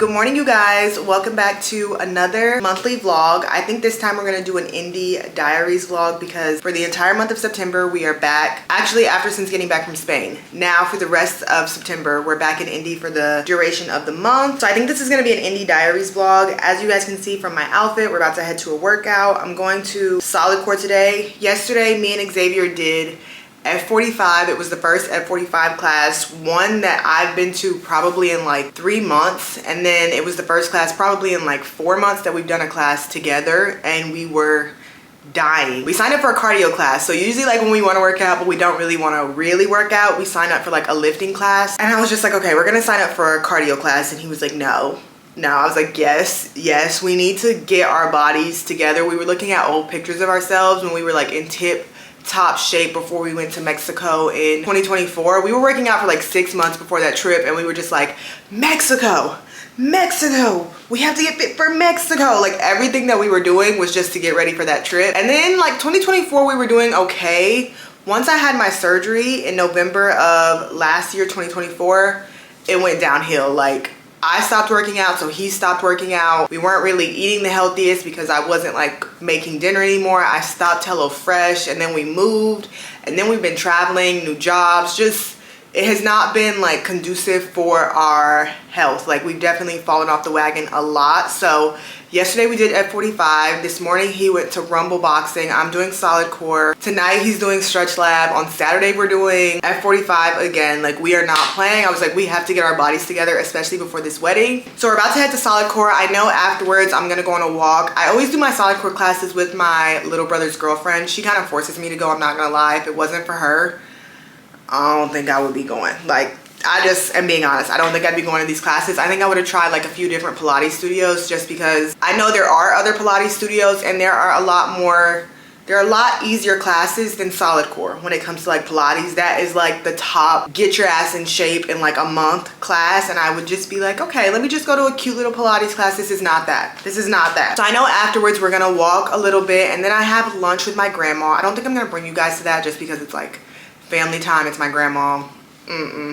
Good morning, you guys. Welcome back to another monthly vlog. I think this time we're gonna do an Indy Diaries vlog because for the entire month of September we are back, actually since getting back from Spain. Now for the rest of September we're back in Indy for the duration of the month. So I think this is gonna be an Indy Diaries vlog. As you guys can see from my outfit, we're about to head to a workout. I'm going to solidcore today. Yesterday me and Xavier did F45. It was the first F45 class, one that I've been to probably in like 3 months, and then it was the first class probably in like 4 months that we've done a class together, and we were dying. We signed up for a cardio class, so usually like when we want to work out but we don't really want to work out, we sign up for like a lifting class. And I was just like, okay, we're gonna sign up for a cardio class, and he was like, no. I was like, yes, we need to get our bodies together. We were looking at old pictures of ourselves when we were like in top shape before we went to Mexico in 2024. We were working out for like 6 months before that trip, and we were just like, Mexico, we have to get fit for Mexico. Like everything that we were doing was just to get ready for that trip. And then like 2024 we were doing okay. Once I had my surgery in November of last year, 2024, it went downhill. Like I stopped working out, so he stopped working out. We weren't really eating the healthiest because I wasn't like making dinner anymore. I stopped HelloFresh, and then we moved, and then we've been traveling, new jobs. Just, it has not been like conducive for our health. Like we've definitely fallen off the wagon a lot. So yesterday we did F45. This morning he went to Rumble boxing. I'm doing solid core. Tonight he's doing stretch lab. On Saturday we're doing F45 again. Like we are not playing. I was like, we have to get our bodies together, especially before this wedding. So we're about to head to solid core. I know afterwards I'm gonna go on a walk. I always do my solid core classes with my little brother's girlfriend. She kind of forces me to go, I'm not gonna lie. If it wasn't for her, I don't think I would be going. Like, I just am being honest. I don't think I'd be going to these classes. I think I would have tried like a few different Pilates studios, just because I know there are other Pilates studios, and there are a lot easier classes than solid core when it comes to like Pilates. That is like the top, get your ass in shape in like a month class, and I would just be like, okay, let me just go to a cute little Pilates class. This is not that. So I know afterwards we're gonna walk a little bit, and then I have lunch with my grandma. I don't think I'm gonna bring you guys to that just because it's like family time. It's my grandma.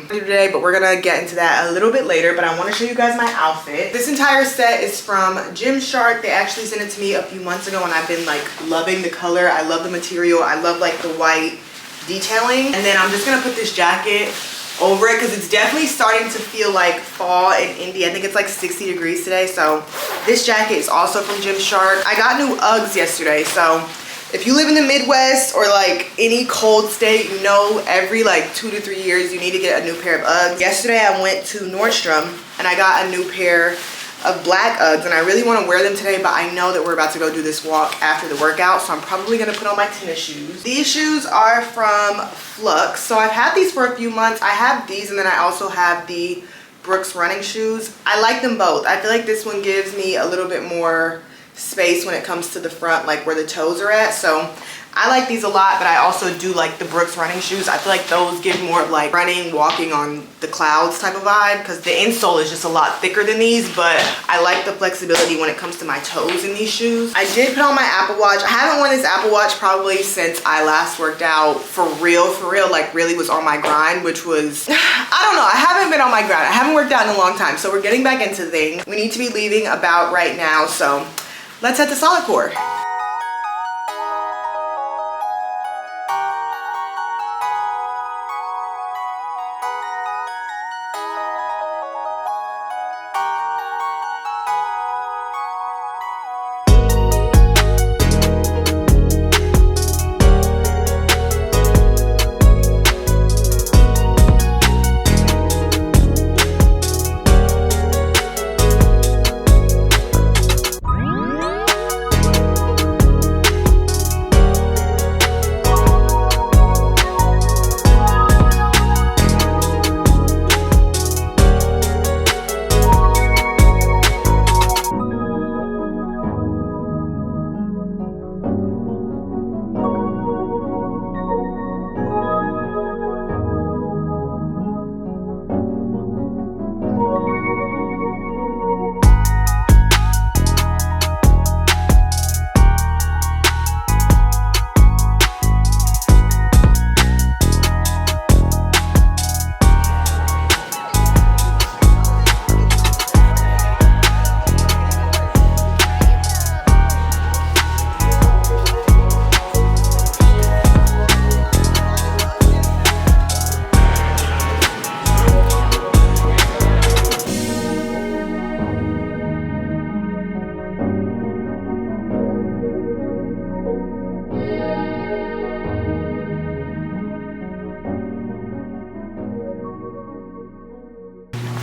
Today, but we're gonna get into that a little bit later. But I want to show you guys my outfit. This entire set is from Gymshark. They actually sent it to me a few months ago, and I've been like loving the color. I love the material. I love like the white detailing. And then I'm just gonna put this jacket over it because it's definitely starting to feel like fall in Indy. I think it's like 60 degrees today. So this jacket is also from Gymshark. I got new Uggs yesterday, so if you live in the Midwest or like any cold state, you know every like 2 to 3 years you need to get a new pair of Uggs. Yesterday I went to Nordstrom and I got a new pair of black Uggs, and I really want to wear them today, but I know that we're about to go do this walk after the workout, so I'm probably going to put on my tennis shoes. These shoes are from Flux. So I've had these for a few months. I have these, and then I also have the Brooks running shoes. I like them both. I feel like this one gives me a little bit more space when it comes to the front, like where the toes are at. So I like these a lot, but I also do like the Brooks running shoes. I feel like those give more of like running, walking on the clouds type of vibe, because the insole is just a lot thicker than these, but I like the flexibility when it comes to my toes in these shoes. I did put on my Apple Watch. I haven't worn this Apple Watch probably since I last worked out for real, like really was on my grind, which was, I don't know, I haven't been on my grind. I haven't worked out in a long time, so we're getting back into things. We need to be leaving about right now, so let's head to solid core.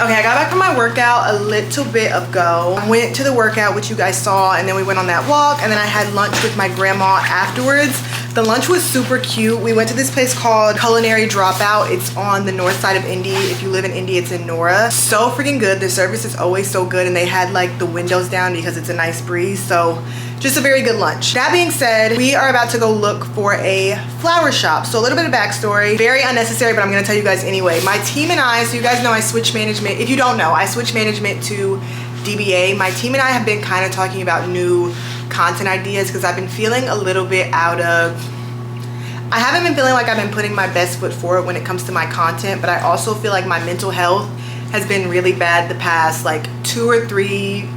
Okay, I got back from my workout a little bit ago. I went to the workout, which you guys saw, and then we went on that walk, and then I had lunch with my grandma afterwards. The lunch was super cute. We went to this place called Culinary Dropout. It's on the north side of Indy. If you live in Indy, it's in Nora. So freaking good. The service is always so good, and they had like the windows down because it's a nice breeze. So just a very good lunch. That being said, we are about to go look for a flower shop. So a little bit of backstory, very unnecessary, but I'm gonna tell you guys anyway. My team and I, so you guys know I switched management. If you don't know, I switched management to DBA. My team and I have been kind of talking about new content ideas because I've been feeling a little bit I haven't been feeling like I've been putting my best foot forward when it comes to my content, but I also feel like my mental health has been really bad the past like two or three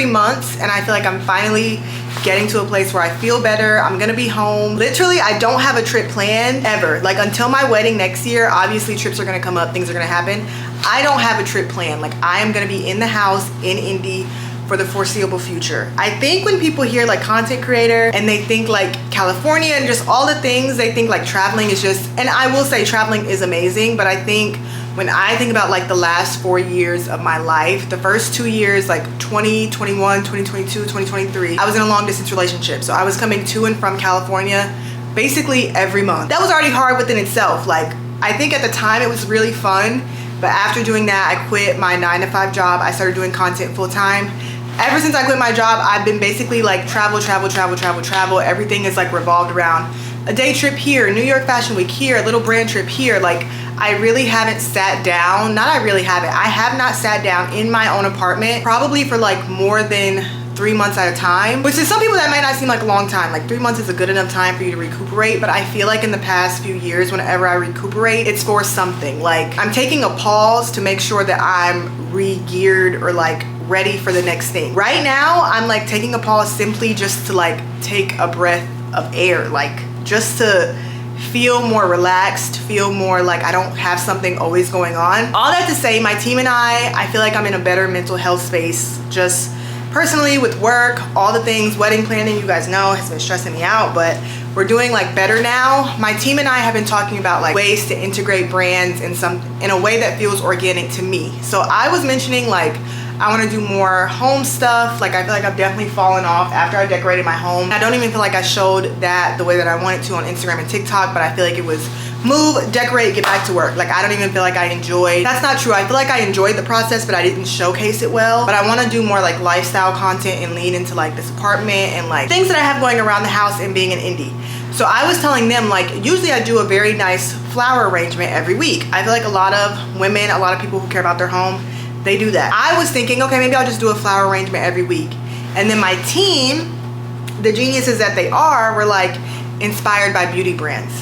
months, and I feel like I'm finally getting to a place where I feel better. I'm gonna be home. Literally, I don't have a trip planned ever. Like until my wedding next year, obviously trips are gonna come up, things are gonna happen. I don't have a trip planned. Like I am gonna be in the house in Indy for the foreseeable future. I think when people hear like content creator and they think like California and just all the things, they think like traveling is just, and I will say traveling is amazing, but I think when I think about like the last 4 years of my life, the first 2 years, like 2021, 2022, 2023, I was in a long distance relationship. So I was coming to and from California basically every month. That was already hard within itself. Like I think at the time it was really fun, but after doing that, I quit my 9-to-5 job. I started doing content full time. Ever since I quit my job, I've been basically like travel. Everything is like revolved around a day trip here, New York Fashion Week here, a little brand trip here. Like I really haven't sat down, I have not sat down in my own apartment probably for like more than 3 months at a time, which to some people that might not seem like a long time. Like 3 months is a good enough time for you to recuperate, but I feel like in the past few years, whenever I recuperate, it's for something. Like I'm taking a pause to make sure that I'm re-geared or like ready for the next thing. Right now, I'm like taking a pause simply just to like take a breath of air, like just to feel more relaxed, feel more like I don't have something always going on. All that to say, my team and I feel like I'm in a better mental health space, just personally with work, all the things, wedding planning, you guys know, has been stressing me out, but we're doing like better now. My team and I have been talking about like ways to integrate brands in a way that feels organic to me. So I was mentioning like I want to do more home stuff. Like I feel like I've definitely fallen off after I decorated my home. I don't even feel like I showed that the way that I wanted to on Instagram and TikTok, but I feel like it was move, decorate, get back to work. Like I don't even feel like I enjoyed. That's not true. I feel like I enjoyed the process, but I didn't showcase it well. But I want to do more like lifestyle content and lean into like this apartment and like things that I have going around the house and being in Indy. So I was telling them like usually I do a very nice flower arrangement every week. I feel like a lot of women, a lot of people who care about their home, they do that. I was thinking, okay, maybe I'll just do a flower arrangement every week. And then my team, the geniuses that they are, were like inspired by beauty brands.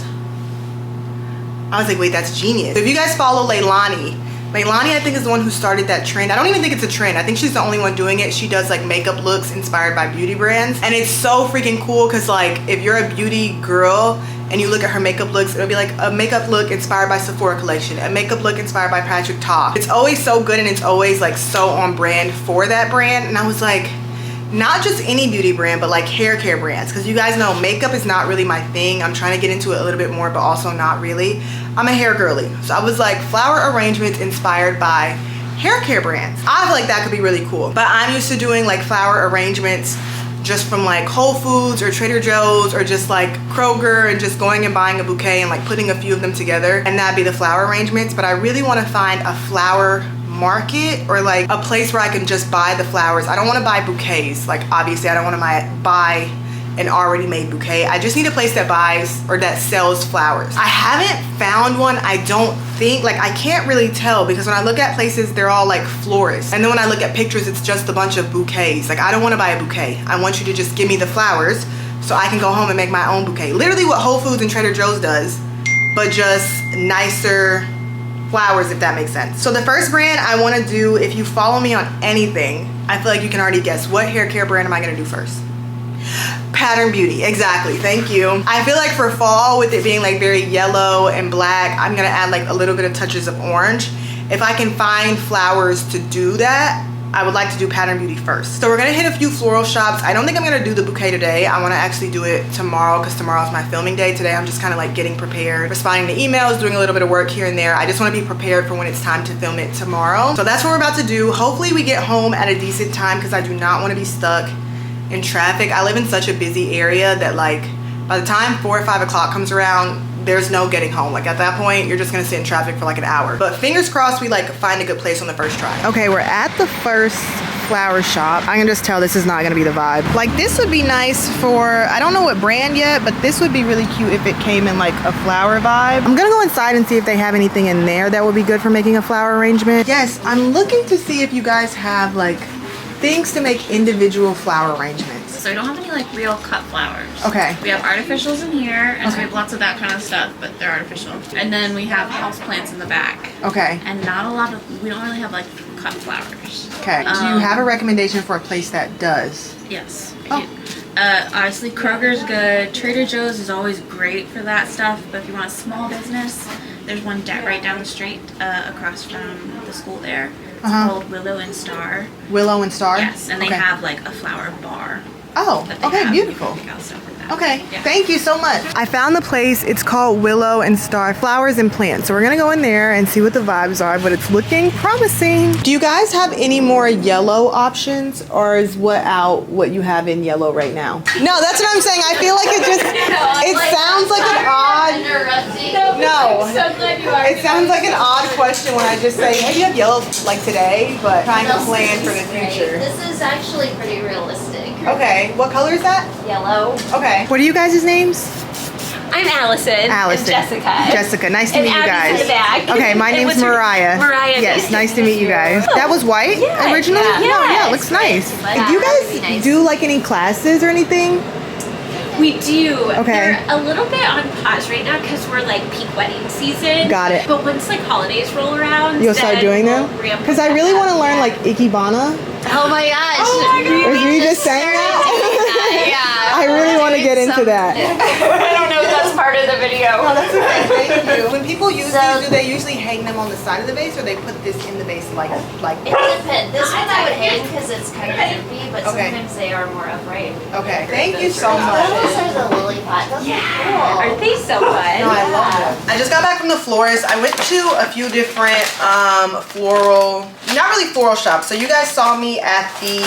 I was like, wait, that's genius. So if you guys follow Leilani I think is the one who started that trend. I don't even think it's a trend. I think she's the only one doing it. She does like makeup looks inspired by beauty brands. And it's so freaking cool because like if you're a beauty girl and you look at her makeup looks, it'll be like a makeup look inspired by Sephora collection, a makeup look inspired by Patrick Ta. It's always so good and it's always like so on brand for that brand. And I was like, not just any beauty brand, but like hair care brands. Because you guys know makeup is not really my thing. I'm trying to get into it a little bit more, but also not really. I'm a hair girly. So I was like flower arrangements inspired by hair care brands. I feel like that could be really cool. But I'm used to doing like flower arrangements just from like Whole Foods or Trader Joe's or just like Kroger and just going and buying a bouquet and like putting a few of them together and that'd be the flower arrangements. But I really want to find a flower market or like a place where I can just buy the flowers. I don't want to buy bouquets. Like obviously I don't want to buy an already made bouquet. I just need a place that buys or that sells flowers. I haven't found one. I don't think, like I can't really tell because when I look at places they're all like florists and then when I look at pictures it's just a bunch of bouquets. Like I don't want to buy a bouquet. I want you to just give me the flowers so I can go home and make my own bouquet. Literally what Whole Foods and Trader Joe's does, but just nicer flowers, if that makes sense. So the first brand I want to do, if you follow me on anything, I feel like you can already guess what hair care brand am I going to do first. Pattern Beauty, exactly, thank you. I feel like for fall, with it being like very yellow and black, I'm gonna add like a little bit of touches of orange. If I can find flowers to do that, I would like to do Pattern Beauty first. So we're gonna hit a few floral shops. I don't think I'm gonna do the bouquet today. I wanna actually do it tomorrow because tomorrow's my filming day. Today I'm just kind of like getting prepared, responding to emails, doing a little bit of work here and there. I just wanna be prepared for when it's time to film it tomorrow. So that's what we're about to do. Hopefully we get home at a decent time because I do not wanna be stuck in traffic. I live in such a busy area that like by the time 4 or 5 o'clock comes around, there's no getting home. Like at that point, you're just gonna sit in traffic for like an hour. But fingers crossed we like find a good place on the first try. Okay, we're at the first flower shop. I can just tell this is not gonna be the vibe. Like this would be nice for, I don't know what brand yet, but this would be really cute if it came in like a flower vibe. I'm gonna go inside and see if they have anything in there that would be good for making a flower arrangement. Yes, I'm looking to see if you guys have like things to make individual flower arrangements. So we don't have any like real cut flowers. Okay. We have artificials in here, and so we have lots of that kind of stuff, but they're artificial. And then we have house plants in the back. Okay. And not a lot of, we don't really have like cut flowers. Okay. Do you have a recommendation for a place that does? Yes. Oh. Obviously Kroger's good. Trader Joe's is always great for that stuff, but if you want a small business, there's one right down the street across from the school there. It's called Willow and Star. Willow and Star? Yes, and they have like a flower bar. Oh, okay, beautiful. Okay, yeah. Thank you so much. I found the place. It's called Willow and Star Flowers and Plants. So we're gonna go in there and see what the vibes are, but it's looking promising. Do you guys have any more yellow options, or is what you have in yellow right now? No, that's what I'm saying. I feel like it just, it sounds like an odd, no, it sounds like an odd question when I just say, hey, you have yellow like today, but trying to plan for the future. This is actually pretty realistic. Okay, what color is that? Yellow. Okay. What are you guys' names? I'm Allison. Allison. And Jessica. Jessica, nice to meet you guys. In the back. Okay, my name's Mariah. Mariah. Yes, nice to meet you guys. That was white originally? Yeah, it looks nice. Do you guys do like any classes or anything? We do. Okay. They're a little bit on pause right now because we're like peak wedding season. Got it. But once like holidays roll around, you'll start doing them? Because I really want to learn like Ikebana. Oh my gosh. Oh my gosh. Was we just saying that? Yeah. I really want to get into that. I don't know if that's part of the video. No, that's okay. Thank you. When people use these, do they usually hang them on the side of the vase, or they put this in the vase like? It depends. This one I would hang because it's kind of droopy, but sometimes they are more upright. Okay. Thank you so much. Those are the lily pot. Those are cool. Aren't they so fun? No, I love them. I just got back from the florist. I went to a few different floral, not really floral shops. So you guys saw me at the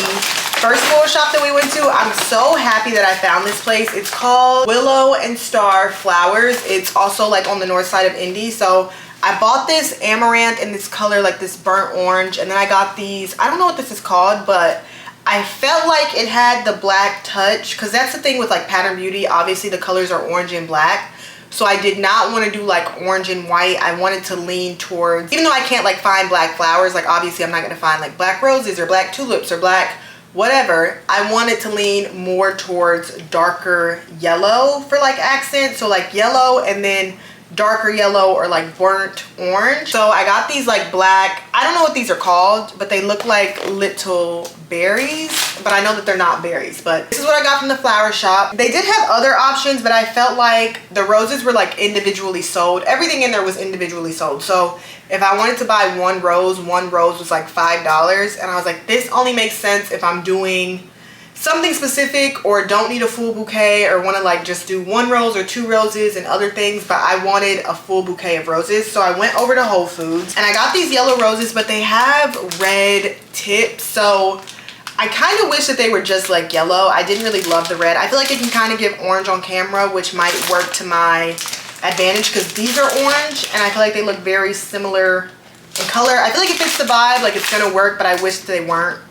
first floral shop that we went to. I'm so happy that I found this place. It's called Willow and Star Flowers. It's also like on the north side of Indy. So I bought this amaranth in this color, like this burnt orange, and then I got these, I don't know what this is called, but I felt like it had the black touch, because that's the thing with like Pattern Beauty. Obviously the colors are orange and black. So I did not want to do like orange and white. I wanted to lean towards, even though I can't like find black flowers, like obviously I'm not going to find like black roses or black tulips or black whatever. I wanted to lean more towards darker yellow for like accent. So like yellow and then darker yellow or like burnt orange. So I got these like black, I don't know what these are called, but they look like little berries, but I know that they're not berries. But this is what I got from the flower shop. They did have other options, but I felt like the roses were like individually sold. Everything in there was individually sold. So if I wanted to buy one rose was like $5, and I was like, this only makes sense if I'm doing something specific or don't need a full bouquet or want to like just do one rose or two roses and other things, but I wanted a full bouquet of roses. So I went over to Whole Foods and I got these yellow roses, but they have red tips. So I kind of wish that they were just like yellow. I didn't really love the red. I feel like it can kind of give orange on camera, which might work to my advantage because these are orange and I feel like they look very similar in color. I feel like it fits the vibe, like it's gonna work, but I wish they weren't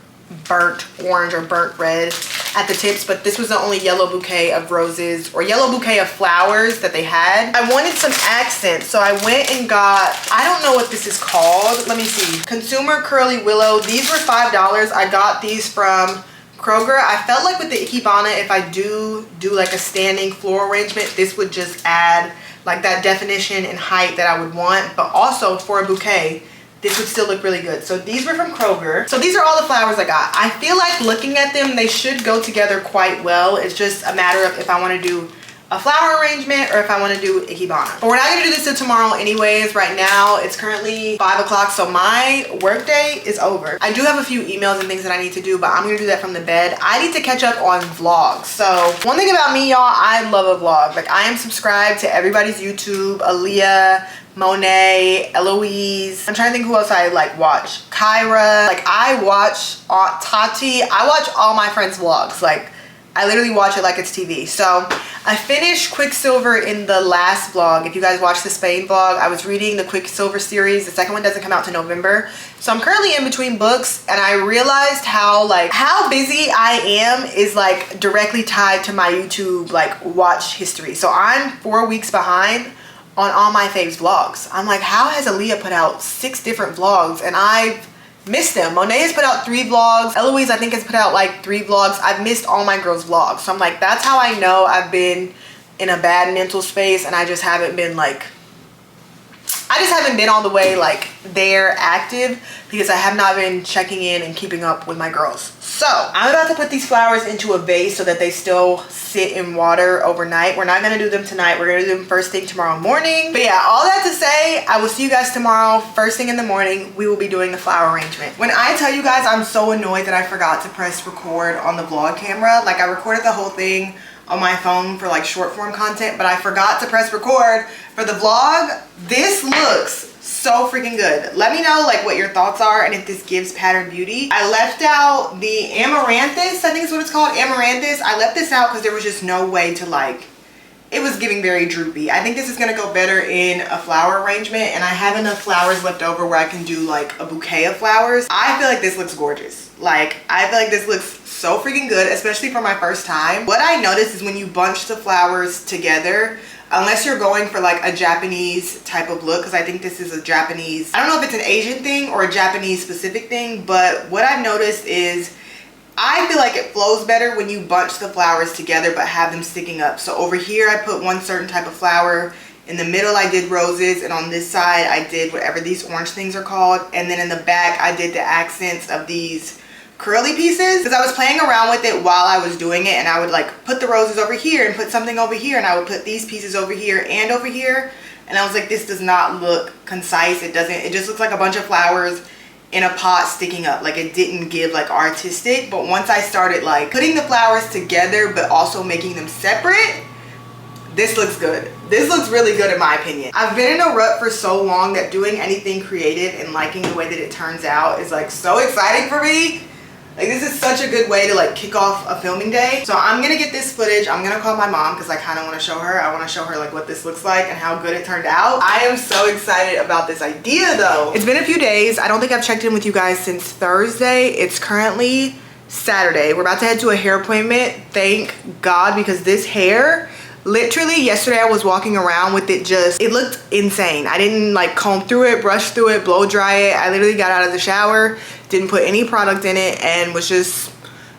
burnt orange or burnt red at the tips. But this was the only yellow bouquet of roses or yellow bouquet of flowers that they had. I wanted some accents, so I went and got, I don't know what this is called, let me see, Consumer Curly Willow. These were $5. I got these from Kroger. I felt like with the Ikebana, if I do like a standing floral arrangement, this would just add like that definition and height that I would want, but also for a bouquet this would still look really good. So these were from Kroger. So these are all the flowers I got. I feel like looking at them, they should go together quite well. It's just a matter of if I want to do a flower arrangement or if I want to do ikebana. But we're not going to do this till tomorrow anyways. Right now it's currently 5 o'clock, so my work day is over. I do have a few emails and things that I need to do, but I'm going to do that from the bed. I need to catch up on vlogs. So one thing about me, y'all, I love a vlog. Like, I am subscribed to everybody's YouTube, Aaliyah, Monet, Eloise. I'm trying to think who else I like watch. Kyra. Like, I watch Aunt Tati. I watch all my friends' vlogs. Like, I literally watch it like it's TV. So I finished Quicksilver in the last vlog. If you guys watched the Spain vlog, I was reading the Quicksilver series. The second one doesn't come out till November. So I'm currently in between books, and I realized how busy I am is like directly tied to my YouTube like watch history. So I'm 4 weeks behind on all my faves vlogs. I'm like, how has Aaliyah put out 6 different vlogs and I've missed them? Monet has put out 3 vlogs. Eloise, I think, has put out like 3 vlogs. I've missed all my girls' vlogs. So I'm like, that's how I know I've been in a bad mental space, and I just haven't been like, I just haven't been all the way like there active because I have not been checking in and keeping up with my girls. So I'm about to put these flowers into a vase so that they still sit in water overnight. We're not gonna do them tonight. We're gonna do them first thing tomorrow morning. But yeah, all that to say, I will see you guys tomorrow. First thing in the morning, we will be doing the flower arrangement. When I tell you guys, I'm so annoyed that I forgot to press record on the vlog camera. Like, I recorded the whole thing on my phone for like short form content, but I forgot to press record for the vlog. This looks so freaking good. Let me know like what your thoughts are and if this gives pattern beauty. I left out the amaranthus, I think is what it's called, amaranthus. I left this out because there was just no way to like, it was giving very droopy. I think this is gonna go better in a flower arrangement, and I have enough flowers left over where I can do like a bouquet of flowers. I feel like this looks gorgeous. Like, I feel like this looks so freaking good, especially for my first time. What I noticed is when you bunch the flowers together, unless you're going for like a Japanese type of look, because I think this is a Japanese, I don't know if it's an Asian thing or a Japanese specific thing, but what I've noticed is I feel like it flows better when you bunch the flowers together but have them sticking up. So over here I put one certain type of flower, in the middle I did roses, and on this side I did whatever these orange things are called, and then in the back I did the accents of these curly pieces, because I was playing around with it while I was doing it, and I would like put the roses over here and put something over here, and I would put these pieces over here and over here, and I was like, this does not look concise. It just looks like a bunch of flowers in a pot sticking up. Like, it didn't give like artistic. But once I started like putting the flowers together but also making them separate, this looks good. This looks really good in my opinion. I've been in a rut for so long that doing anything creative and liking the way that it turns out is like so exciting for me. Like, this is such a good way to like kick off a filming day. So I'm gonna get this footage. I'm gonna call my mom because I kind of want to show her. I want to show her like what this looks like and how good it turned out. I am so excited about this idea though. It's been a few days. I don't think I've checked in with you guys since Thursday. It's currently Saturday. We're about to head to a hair appointment. Thank God, because this hair, literally yesterday I was walking around with it it looked insane. I didn't like comb through it, brush through it, blow dry it. I literally got out of the shower, didn't put any product in it, and was just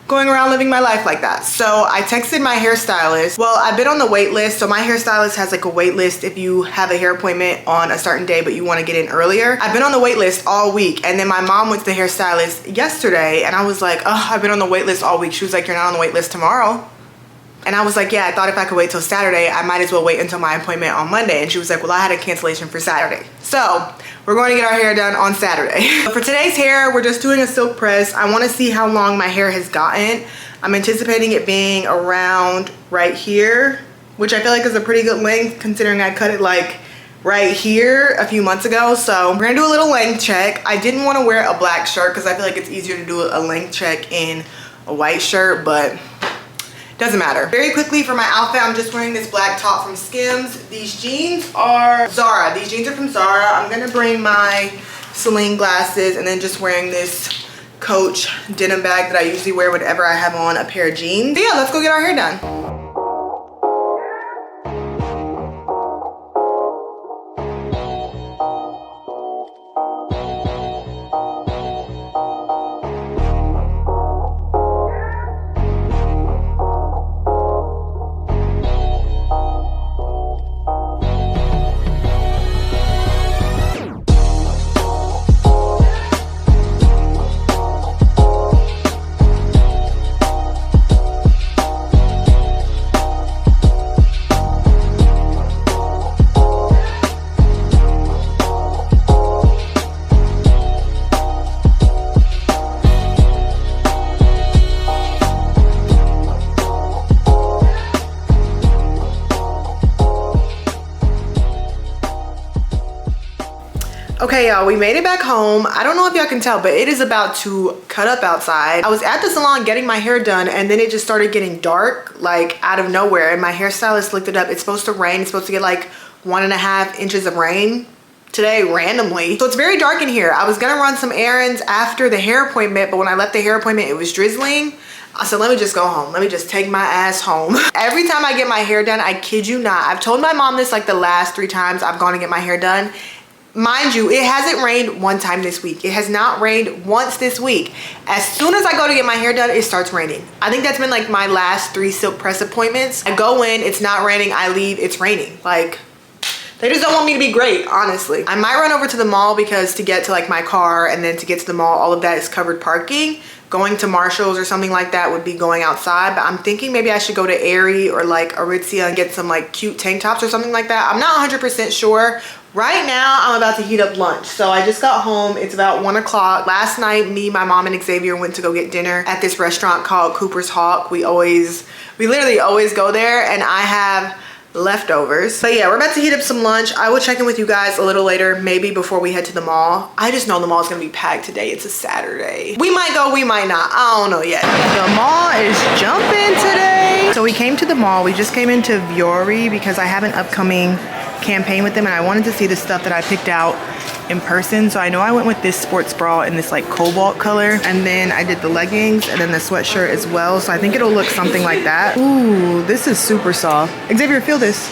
going around living my life like that. So I texted my hairstylist. Well, I've been on the wait list. So my hairstylist has like a wait list if you have a hair appointment on a certain day but you want to get in earlier. I've been on the wait list all week, and then my mom went to the hairstylist yesterday, and I was like, oh, I've been on the wait list all week. She was like, you're not on the wait list tomorrow. And I was like, yeah, I thought if I could wait till Saturday, I might as well wait until my appointment on Monday. And she was like, well, I had a cancellation for Saturday. So we're going to get our hair done on Saturday. For today's hair, we're just doing a silk press. I want to see how long my hair has gotten. I'm anticipating it being around right here, which I feel like is a pretty good length considering I cut it like right here a few months ago. So we're gonna do a little length check. I didn't want to wear a black shirt because I feel like it's easier to do a length check in a white shirt, but doesn't matter. Very quickly for my outfit, I'm just wearing this black top from Skims. These jeans are Zara. These jeans are from Zara. I'm gonna bring my Celine glasses, and then just wearing this Coach denim bag that I usually wear whenever I have on a pair of jeans. But yeah, let's go get our hair done. Okay, y'all, we made it back home. I don't know if y'all can tell, but it is about to cut up outside. I was at the salon getting my hair done, and then it just started getting dark, like out of nowhere. And my hairstylist looked it up. It's supposed to rain. It's supposed to get like 1.5 inches of rain today randomly. So it's very dark in here. I was gonna run some errands after the hair appointment, but when I left the hair appointment, it was drizzling. I said, let me just go home. Let me just take my ass home. Every time I get my hair done, I kid you not, I've told my mom this like the last 3 times I've gone to get my hair done. Mind you, it hasn't rained 1 time this week. It has not rained once this week. As soon as I go to get my hair done, it starts raining. I think that's been like my last 3 silk press appointments. I go in, it's not raining, I leave, it's raining. Like, they just don't want me to be great, honestly. I might run over to the mall because to get to like my car and then to get to the mall, all of that is covered parking. Going to Marshall's or something like that would be going outside, but I'm thinking maybe I should go to Aerie or like Aritzia and get some like cute tank tops or something like that. I'm not 100% sure. Right now, I'm about to heat up lunch. So I just got home. It's about 1 o'clock. Last night, me, my mom, and Xavier went to go get dinner at this restaurant called Cooper's Hawk. We literally always go there, and I have leftovers. But yeah, we're about to heat up some lunch. I will check in with you guys a little later, maybe before we head to the mall. I just know the mall is gonna be packed today. It's a Saturday. We might go, we might not. I don't know yet. The mall is jumping today. So we came to the mall. We just came into Vuori because I have an upcoming campaign with them, and I wanted to see the stuff that I picked out in person. So I know I went with this sports bra in this like cobalt color, and then I did the leggings and then the sweatshirt as well. So I think it'll look something like that. Ooh, this is super soft. Xavier, feel this.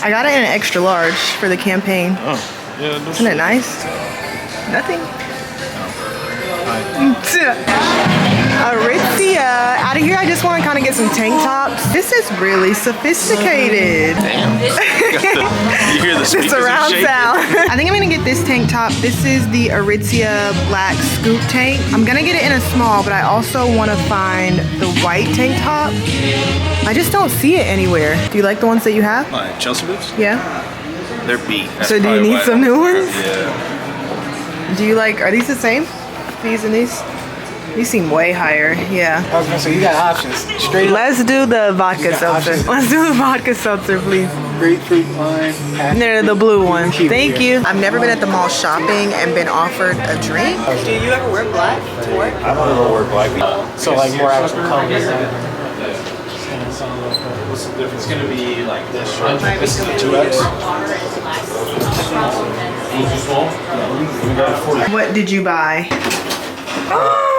I got it in an extra large for the campaign. Oh, yeah. Isn't it nice? Nothing. Aritzia. Out of here, I just want to kind of get some tank tops. This is really sophisticated. Damn. You hear the speakers Surround shaking? sound. I think I'm gonna get this tank top. This is the Aritzia black scoop tank. I'm gonna get it in a small, but I also want to find the white tank top. I just don't see it anywhere. Do you like the ones that you have? Like Chelsea boots? Yeah. They're beat. That's So do you probably need why. some new ones? Yeah. Do you like, are these the same? These and these? These seem way higher, yeah. I was gonna say, you got options. Straight up Let's do the vodka got seltzer. options. Let's do the vodka seltzer, please. grapefruit lime. They're the blue one. Keep it Thank here. you. I've never been at the mall shopping and been offered a drink. Do you ever wear black to work? I don't ever wear black. So like more actual colors. What's the difference? It's gonna be like this. This is a 2X. What did you buy? Oh!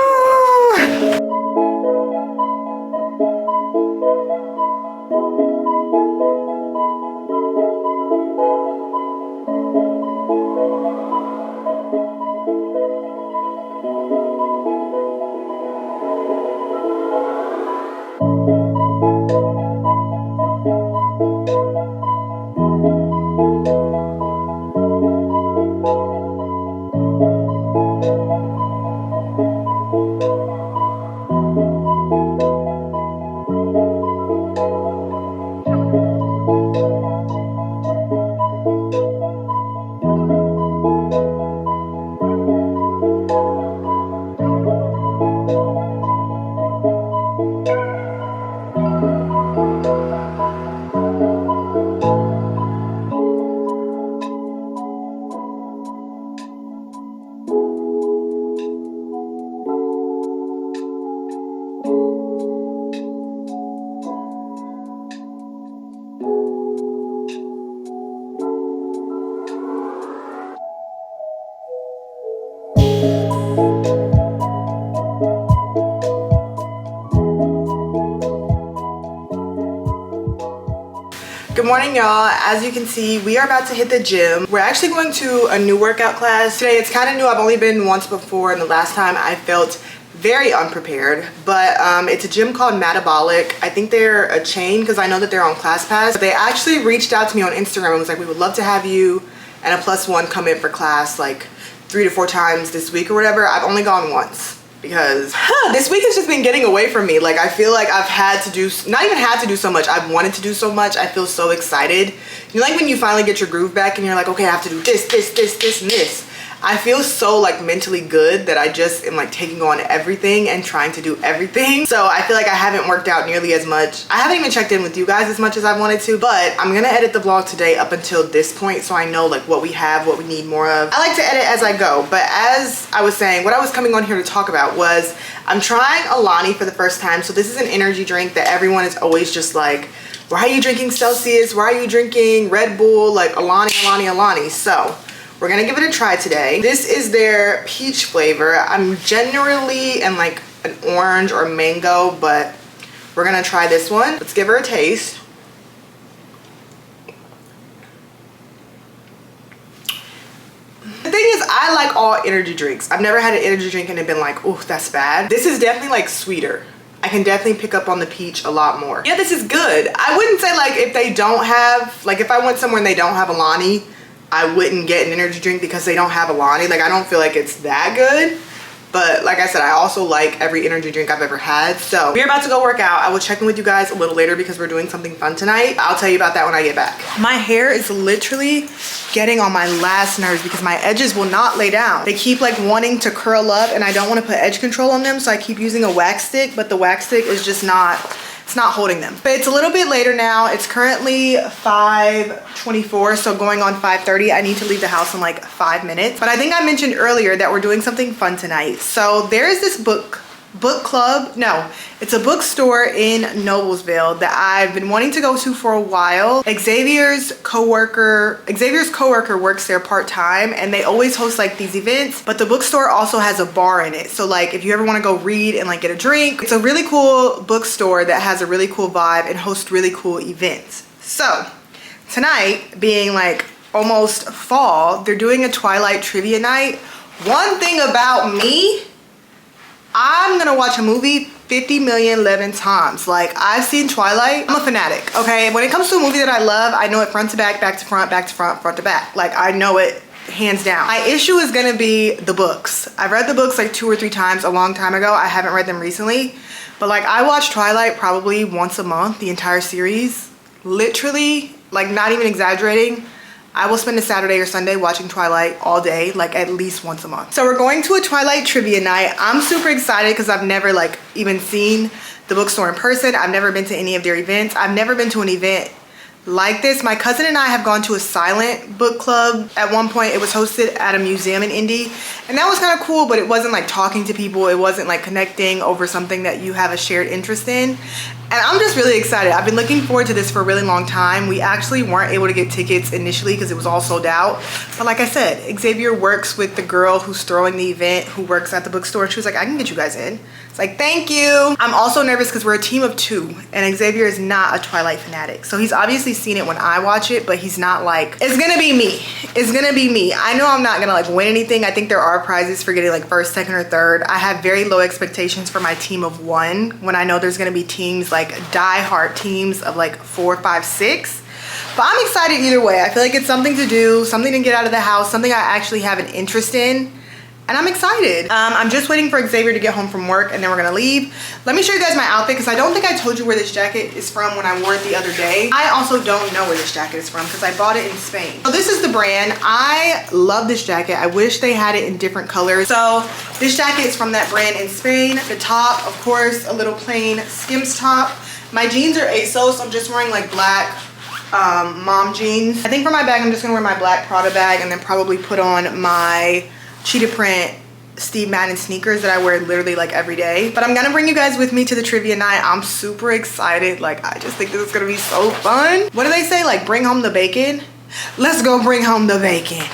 Good morning, y'all. As you can see, we are about to hit the gym. We're actually going to a new workout class today. It's kind of new. I've only been once before, and the last time I felt very unprepared, but it's a gym called Metabolic. I think they're a chain because I know that they're on ClassPass. They actually reached out to me on Instagram and was like, we would love to have you and a +1 come in for class like 3 to 4 times this week or whatever. I've only gone once because this week has just been getting away from me. Like, I feel like I've had to do, not even had to do so much, I've wanted to do so much. I feel so excited. You know, like when you finally get your groove back and you're like, okay, I have to do this, this, this, this, and this. I feel so like mentally good that I just am like taking on everything and trying to do everything. So I feel like I haven't worked out nearly as much. I haven't even checked in with you guys as much as I wanted to, but I'm gonna edit the vlog today up until this point so I know like what we have, what we need more of. I like to edit as I go, but as I was saying, what I was coming on here to talk about was I'm trying Alani for the first time. So this is an energy drink that everyone is always just like, why are you drinking Celsius? Why are you drinking Red Bull? Like Alani, Alani, Alani. So we're gonna give it a try today. This is their peach flavor. I'm generally in like an orange or mango, but we're gonna try this one. Let's give her a taste. The thing is, I like all energy drinks. I've never had an energy drink and it been like, oh, that's bad. This is definitely like sweeter. I can definitely pick up on the peach a lot more. Yeah, this is good. I wouldn't say like if they don't have, like if I went somewhere and they don't have Alani, I wouldn't get an energy drink because they don't have Alani. Like I don't feel like it's that good. But like I said, I also like every energy drink I've ever had. So we're about to go work out. I will check in with you guys a little later because we're doing something fun tonight. I'll tell you about that when I get back. My hair is literally getting on my last nerves because my edges will not lay down. They keep like wanting to curl up and I don't want to put edge control on them. So I keep using a wax stick, but the wax stick is just not, it's not holding them. But it's a little bit later now. It's currently 5:24, so going on 5:30. I need to leave the house in like 5 minutes. But I think I mentioned earlier that we're doing something fun tonight. So there is this book club. No, it's a bookstore in Noblesville that I've been wanting to go to for a while. Xavier's coworker works there part-time and they always host like these events, but the bookstore also has a bar in it. So like if you ever want to go read and like get a drink, it's a really cool bookstore that has a really cool vibe and hosts really cool events. So tonight, being like almost fall, they're doing a Twilight trivia night. One thing about me, I'm gonna watch a movie 50 million 11 times. Like I've seen Twilight. I'm a fanatic, okay? When it comes to a movie that I love, I know it front to back, back to front, back to front, front to back. Like I know it hands down. My issue is gonna be the books. I've read the books like 2 or 3 times a long time ago. I haven't read them recently, but like I watch Twilight probably once a month, the entire series. Literally, like not even exaggerating. I will spend a Saturday or Sunday watching Twilight all day, like at least once a month. So we're going to a Twilight trivia night. I'm super excited because I've never like even seen the bookstore in person. I've never been to any of their events. I've never been to an event like this. My cousin and I have gone to a silent book club. At one point it was hosted at a museum in Indy and that was kind of cool, but it wasn't like talking to people. It wasn't like connecting over something that you have a shared interest in. And I'm just really excited. I've been looking forward to this for a really long time. We actually weren't able to get tickets initially because it was all sold out. But like I said, Xavier works with the girl who's throwing the event, who works at the bookstore. She was like, I can get you guys in. It's like, thank you. I'm also nervous because we're a team of 2 and Xavier is not a Twilight fanatic. So he's obviously seen it when I watch it, but he's not like, it's gonna be me. It's gonna be me. I know I'm not gonna like win anything. I think there are prizes for getting like 1st, 2nd, or 3rd. I have very low expectations for my team of 1 when I know there's gonna be teams like die-hard teams of like 4, 5, 6. But I'm excited either way. I feel like it's something to do, something to get out of the house, something I actually have an interest in. And I'm excited. I'm just waiting for Xavier to get home from work and then we're gonna leave. Let me show you guys my outfit because I don't think I told you where this jacket is from when I wore it the other day. I also don't know where this jacket is from because I bought it in Spain. So this is the brand. I love this jacket. I wish they had it in different colors. So this jacket is from that brand in Spain. The top, of course, a little plain Skims top. My jeans are ASOS. I'm just wearing like black mom jeans. I think for my bag, I'm just gonna wear my black Prada bag and then probably put on my cheetah print Steve Madden sneakers that I wear literally like every day. But I'm gonna bring you guys with me to the trivia night. I'm super excited. Like I just think this is gonna be so fun. What do they say? Like bring home the bacon? Let's go bring home the bacon.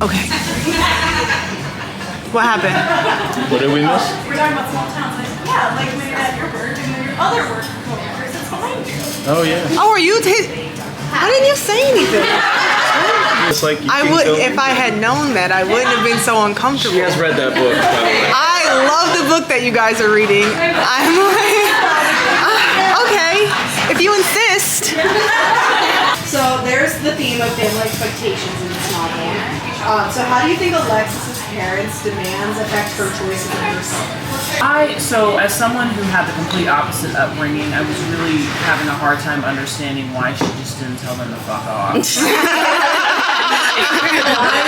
Okay. What happened? What did we miss? We're talking about small towns. Yeah, like when you're at your work and then your other work coworkers, it's behind you. Oh yeah. Oh, are you Why didn't you say anything? It's like I would, if I had known that, I wouldn't have been so uncomfortable. She has read that book, by the way. I love the book that you guys are reading. I'm like, okay, if you insist. So there's the theme of family expectations in this novel. So how do you think Alexis's parents' demands affect her choices of herself? So as someone who had the complete opposite upbringing, I was really having a hard time understanding why she just didn't tell them to fuck off.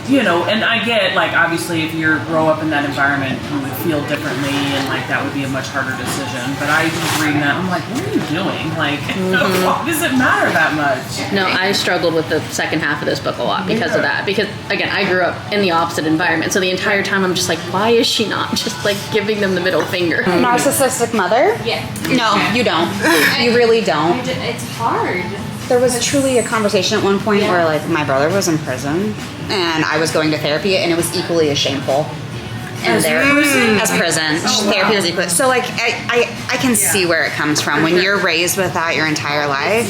You know, and I get, like, obviously if you grow up in that environment, you would feel differently, and like that would be a much harder decision. But I was reading that, I'm like, what are you doing? Like, why does it matter that much? No, I struggled with the second half of this book a lot because of that. Because again, I grew up in the opposite environment, so the entire time I'm just like, why is she not just like giving them the middle finger? Narcissistic mother? Yeah. No, you don't. You really don't. It's hard. There was truly a conversation at one point where, like, my brother was in prison and I was going to therapy, and it was equally as shameful. And as prison. Therapy was equal. So, like, I can see where it comes from. When you're raised with that your entire life.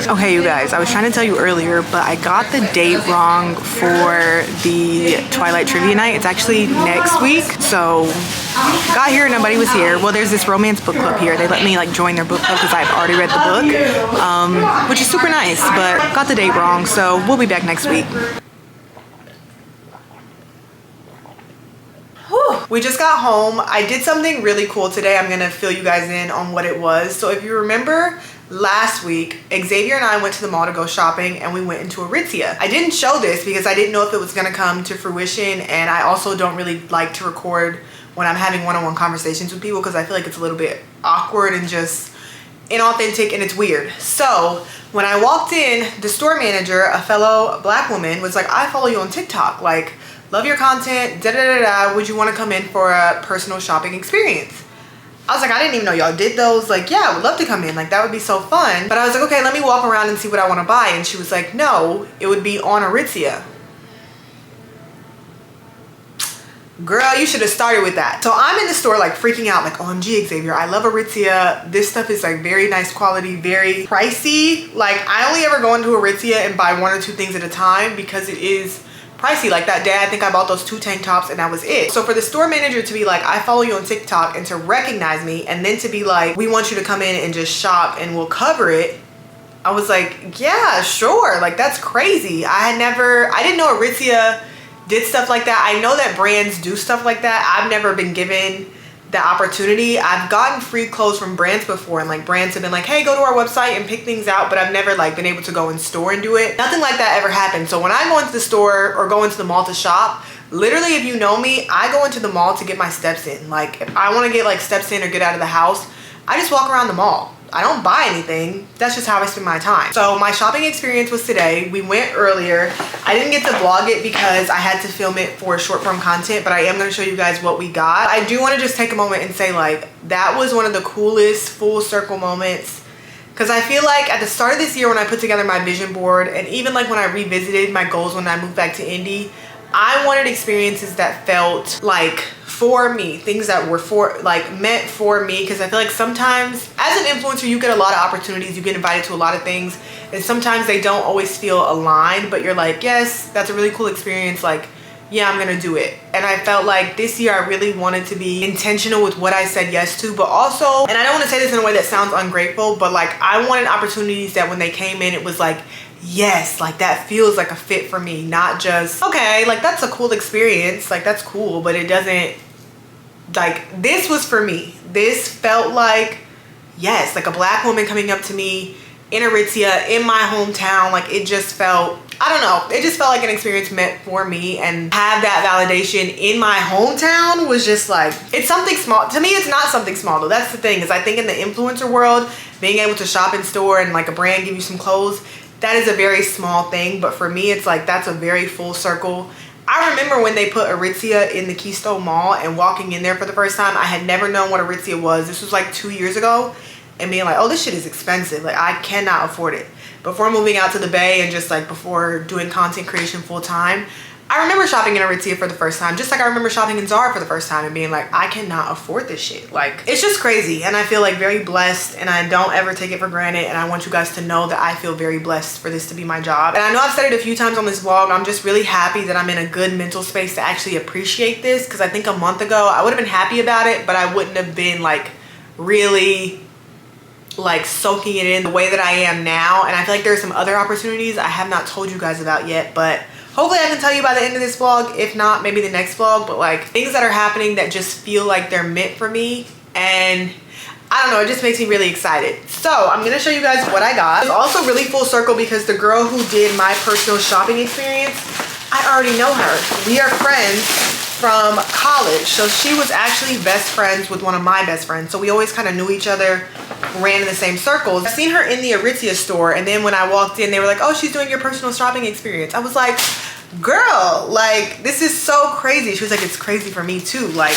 Okay, you guys, I was trying to tell you earlier, but I got the date wrong for the Twilight Trivia Night. It's actually next week, so got here and nobody was here. Well, there's this romance book club here. They let me like join their book club because I've already read the book, which is super nice, but got the date wrong, so we'll be back next week. We just got home. I did something really cool today. I'm gonna fill you guys in on what it was. So if you remember last week, Xavier and I went to the mall to go shopping, and we went into Aritzia. I didn't show this because I didn't know if it was gonna come to fruition, and I also don't really like to record when I'm having one-on-one conversations with people because I feel like it's a little bit awkward and just inauthentic, and it's weird. So when I walked in, the store manager, a fellow black woman, was like, I follow you on TikTok, like, love your content, da-da-da-da, would you want to come in for a personal shopping experience? I was like, I didn't even know y'all did those. Like, yeah, I would love to come in. Like, that would be so fun. But I was like, okay, let me walk around and see what I want to buy. And she was like, no, it would be on Aritzia. Girl, you should have started with that. So I'm in the store like freaking out, like, OMG, Xavier, I love Aritzia. This stuff is like very nice quality, very pricey. Like, I only ever go into Aritzia and buy one or two things at a time because it is pricey. Like that day, I think I bought those 2 tank tops and that was it. So for the store manager to be like, I follow you on TikTok, and to recognize me, and then to be like, we want you to come in and just shop and we'll cover it. I was like, yeah, sure. Like, that's crazy. I didn't know Aritzia did stuff like that. I know that brands do stuff like that. I've never been given the opportunity. I've gotten free clothes from brands before, and like brands have been like, hey, go to our website and pick things out, but I've never like been able to go in store and do it. Nothing like that ever happened. So when I go into the store or go into the mall to shop, literally, if you know me, I go into the mall to get my steps in. Like, if I want to get like steps in or get out of the house, I just walk around the mall. I don't buy anything. That's just how I spend my time. So my shopping experience was today. We went earlier. I didn't get to vlog it because I had to film it for short form content, but I am gonna show you guys what we got. I do wanna just take a moment and say, like, that was one of the coolest full circle moments, because I feel like at the start of this year when I put together my vision board, and even like when I revisited my goals when I moved back to Indy, I wanted experiences that felt like for me, things that were meant for me, because I feel like sometimes as an influencer you get a lot of opportunities, you get invited to a lot of things, and sometimes they don't always feel aligned, but you're like, yes, that's a really cool experience, like, yeah, I'm gonna do it. And I felt like this year I really wanted to be intentional with what I said yes to, but also, and I don't want to say this in a way that sounds ungrateful, but like, I wanted opportunities that when they came in, it was like, yes, like that feels like a fit for me, not just, okay, like that's a cool experience, like that's cool, but it doesn't, like, this was for me. This felt like, yes, like a black woman coming up to me in Aritzia, in my hometown. Like, it just felt, I don't know, it just felt like an experience meant for me, and have that validation in my hometown was just like, it's something small. To me, it's not something small though. That's the thing, is I think in the influencer world, being able to shop in store and like a brand give you some clothes, that is a very small thing, but for me, it's like, that's a very full circle. I remember when they put Aritzia in the Keystone Mall and walking in there for the first time. I had never known what Aritzia was. This was like 2 years ago, and being like, oh, this shit is expensive. Like, I cannot afford it. Before moving out to the Bay and just like before doing content creation full time, I remember shopping in Aritzia for the first time, just like I remember shopping in Zara for the first time and being like, I cannot afford this shit. Like, it's just crazy. And I feel like very blessed, and I don't ever take it for granted. And I want you guys to know that I feel very blessed for this to be my job. And I know I've said it a few times on this vlog. I'm just really happy that I'm in a good mental space to actually appreciate this, because I think a month ago I would have been happy about it, but I wouldn't have been like really like soaking it in the way that I am now. And I feel like there's some other opportunities I have not told you guys about yet, but hopefully I can tell you by the end of this vlog. If not, maybe the next vlog. But like things that are happening that just feel like they're meant for me, and I don't know, it just makes me really excited. So I'm gonna show you guys what I got. It's also really full circle because the girl who did my personal shopping experience, I already know her. We are friends from college. So she was actually best friends with one of my best friends. So we always kind of knew each other, ran in the same circles. I've seen her in the Aritzia store, and then when I walked in, they were like, oh, she's doing your personal shopping experience. I was like, girl, like, this is so crazy. She was like, it's crazy for me too. Like,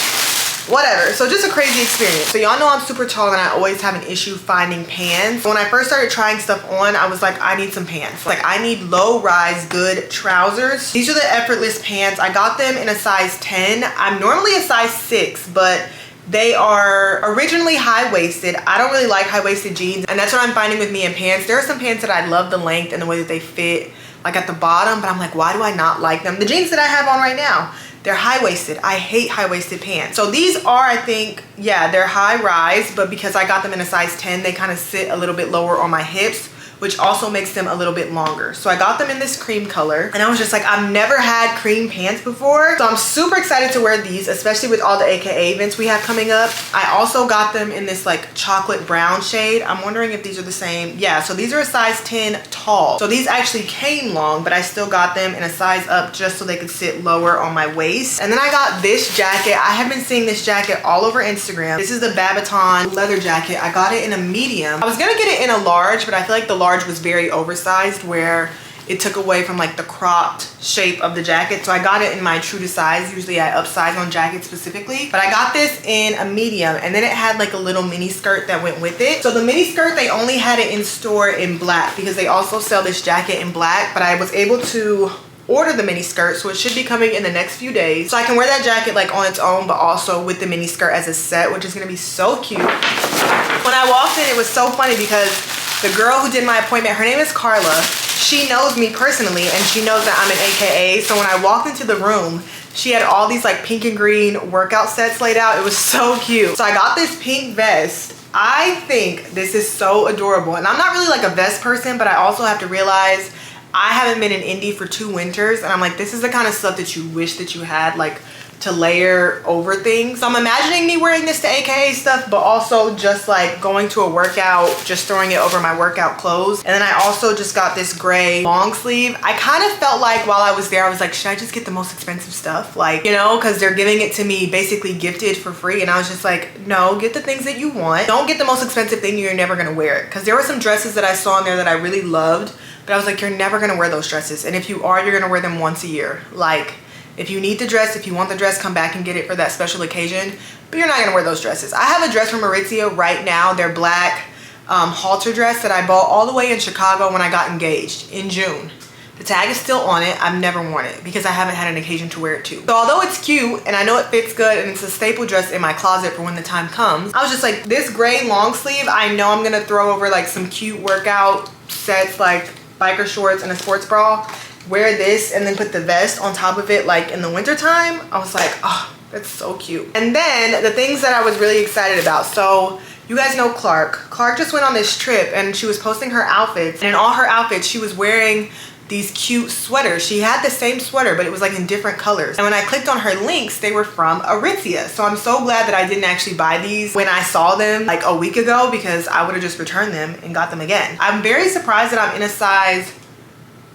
whatever. So just a crazy experience. So y'all know I'm super tall and I always have an issue finding pants. When I first started trying stuff on, I was like, I need some pants. Like, I need low rise good trousers. These are the Effortless pants. I got them in a size 10. I'm normally a size 6, but they are originally high-waisted. I don't really like high-waisted jeans, and that's what I'm finding with me in pants. There are some pants that I love the length and the way that they fit, like at the bottom, but I'm like, why do I not like them? The jeans that I have on right now, they're high-waisted. I hate high-waisted pants. So these are, I think, yeah, they're high-rise, but because I got them in a size 10, they kind of sit a little bit lower on my hips, which also makes them a little bit longer. So I got them in this cream color, and I was just like, I've never had cream pants before. So I'm super excited to wear these, especially with all the AKA events we have coming up. I also got them in this like chocolate brown shade. I'm wondering if these are the same. Yeah, so these are a size 10 tall. So these actually came long, but I still got them in a size up just so they could sit lower on my waist. And then I got this jacket. I have been seeing this jacket all over Instagram. This is the Babaton leather jacket. I got it in a medium. I was gonna get it in a large, but I feel like the large was very oversized, where it took away from like the cropped shape of the jacket. So I got it in my true to size. Usually I upsize on jackets specifically, but I got this in a medium, and then it had like a little mini skirt that went with it. So the mini skirt, they only had it in store in black because they also sell this jacket in black, but I was able to order the mini skirt, so it should be coming in the next few days. So I can wear that jacket like on its own, but also with the mini skirt as a set, which is gonna be so cute. When I walked in, it was so funny because the girl who did my appointment, her name is Carla. She knows me personally, and she knows that I'm an AKA. So when I walked into the room, she had all these like pink and green workout sets laid out. It was so cute. So I got this pink vest. I think this is so adorable. And I'm not really like a vest person, but I also have to realize I haven't been in Indy for 2 winters, and I'm like, this is the kind of stuff that you wish that you had, like, to layer over things. So I'm imagining me wearing this to AKA stuff, but also just like going to a workout, just throwing it over my workout clothes. And then I also just got this gray long sleeve. I kind of felt like while I was there, I was like, should I just get the most expensive stuff? Like, you know, because they're giving it to me basically gifted for free. And I was just like, no, get the things that you want. Don't get the most expensive thing, you're never gonna wear it. Because there were some dresses that I saw in there that I really loved, but I was like, you're never gonna wear those dresses. And if you are, you're gonna wear them once a year. Like, if you need the dress, if you want the dress, come back and get it for that special occasion, but you're not gonna wear those dresses. I have a dress from Aritzia right now, their black halter dress that I bought all the way in Chicago when I got engaged in June. The tag is still on it. I've never worn it because I haven't had an occasion to wear it too. So although it's cute and I know it fits good and it's a staple dress in my closet for when the time comes, I was just like, this gray long sleeve, I know I'm gonna throw over like some cute workout sets like biker shorts and a sports bra. Wear this and then put the vest on top of it like in the winter time. I was like, oh, that's so cute. And then the things that I was really excited about. So you guys know Clark. Clark just went on this trip and she was posting her outfits, and in all her outfits she was wearing these cute sweaters. She had the same sweater, but it was like in different colors. And when I clicked on her links, they were from Aritzia. So I'm so glad that I didn't actually buy these when I saw them like a week ago, because I would have just returned them and got them again. I'm very surprised that I'm in a size,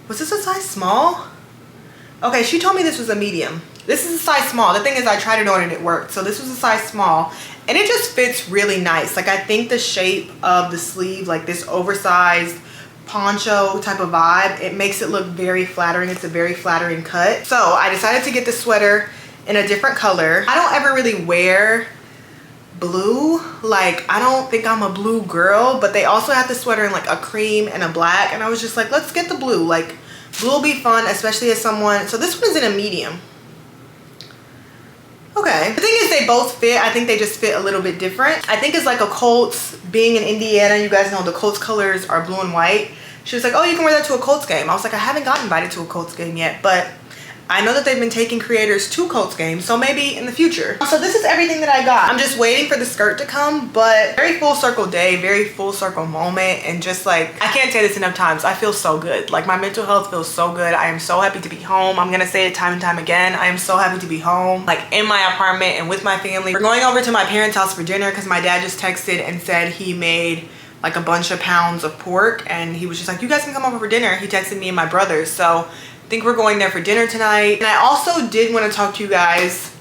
was this a size small? Okay, she told me this was a medium. This is a size small. The thing is, I tried it on and it worked. So this was a size small, and it just fits really nice. Like, I think the shape of the sleeve, like this oversized poncho type of vibe, it makes it look very flattering. It's a very flattering cut. So I decided to get the sweater in a different color. I don't ever really wear blue. Like, I don't think I'm a blue girl, but they also had the sweater in like a cream and a black, and I was just like, let's get the blue. Like, Blue will be fun, especially as someone, so this one is in a medium. Okay. The thing is they both fit. I think they just fit a little bit different. I think it's like a Colts, being in Indiana, you guys know the Colts colors are blue and white. She was like, oh, you can wear that to a Colts game. I was like, I haven't gotten invited to a Colts game yet, but I know that they've been taking creators to Colts games, so maybe in the future. So this is everything that I got. I'm just waiting for the skirt to come, but very full circle day, very full circle moment, and just like, I can't say this enough times, I feel so good. Like my mental health feels so good. I am so happy to be home. I'm gonna say it time and time again. I am so happy to be home, like in my apartment and with my family. We're going over to my parents' house for dinner because my dad just texted and said he made like a bunch of pounds of pork, and he was just like, you guys can come over for dinner. He texted me and my brothers, so I think we're going there for dinner tonight. And I also did want to talk to you guys.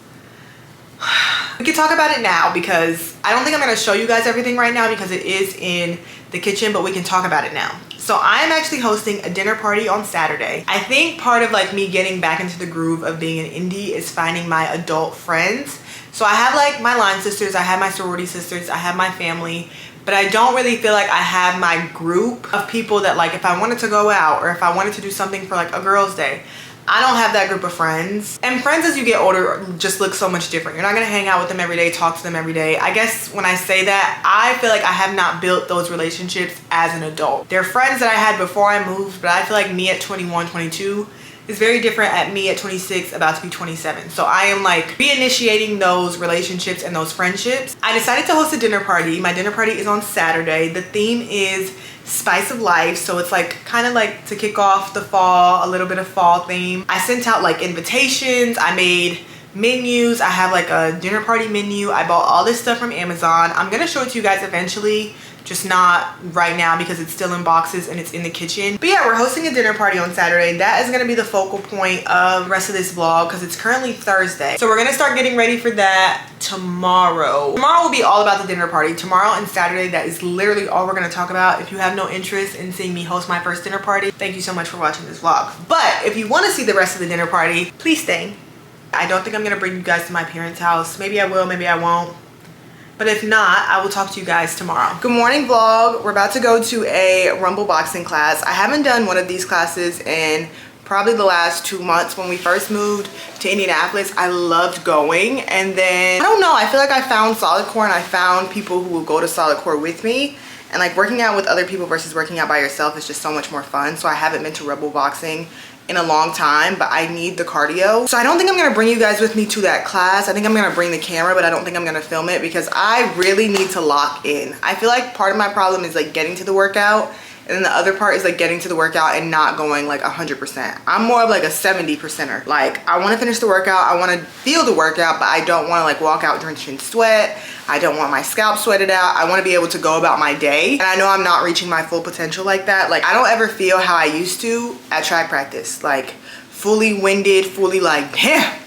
We can talk about it now because I don't think I'm going to show you guys everything right now because it is in the kitchen, but we can talk about it now. So I am actually hosting a dinner party on Saturday. I think part of like me getting back into the groove of being an indie is finding my adult friends. So I have like my line sisters, I have my sorority sisters, I have my family, but I don't really feel like I have my group of people that like if I wanted to go out or if I wanted to do something for like a girl's day, I don't have that group of friends. And friends as you get older just look so much different. You're not gonna hang out with them every day, talk to them every day. I guess when I say that, I feel like I have not built those relationships as an adult. They're friends that I had before I moved, but I feel like me at 21, 22 is very different at me at 26, about to be 27. So I am like reinitiating those relationships and those friendships. I decided to host a dinner party. My dinner party is on Saturday. The theme is Spice of Life, so it's like kind of like to kick off the fall, a little bit of fall theme. I sent out like invitations, I made menus, I have like a dinner party menu. I bought all this stuff from Amazon. I'm gonna show it to you guys eventually, just not right now because it's still in boxes and it's in the kitchen. But yeah, we're hosting a dinner party on Saturday. That is gonna be the focal point of the rest of this vlog because it's currently Thursday. So we're gonna start getting ready for that tomorrow. Tomorrow will be all about the dinner party. Tomorrow and Saturday, that is literally all we're gonna talk about. If you have no interest in seeing me host my first dinner party, thank you so much for watching this vlog. But if you wanna see the rest of the dinner party, please stay. I don't think I'm gonna bring you guys to my parents' house. Maybe I will, maybe I won't. But if not, I will talk to you guys tomorrow. Good morning vlog. We're about to go to a Rumble boxing class. I haven't done one of these classes in probably the last 2 months. When we first moved to Indianapolis, I loved going. And then, I don't know, I feel like I found solidcore and I found people who will go to solidcore with me. And like working out with other people versus working out by yourself is just so much more fun. So I haven't been to Rumble boxing in a long time, but I need the cardio. So I don't think I'm gonna bring you guys with me to that class. I think I'm gonna bring the camera, but I don't think I'm gonna film it because I really need to lock in. I feel like part of my problem is like getting to the workout, and then the other part is like getting to the workout and not going like 100%. I'm more of like a 70%er. Like I wanna finish the workout, I wanna feel the workout, but I don't wanna like walk out drenched in sweat. I don't want my scalp sweated out. I wanna be able to go about my day. And I know I'm not reaching my full potential like that. Like I don't ever feel how I used to at track practice. Like fully winded, fully like, damn,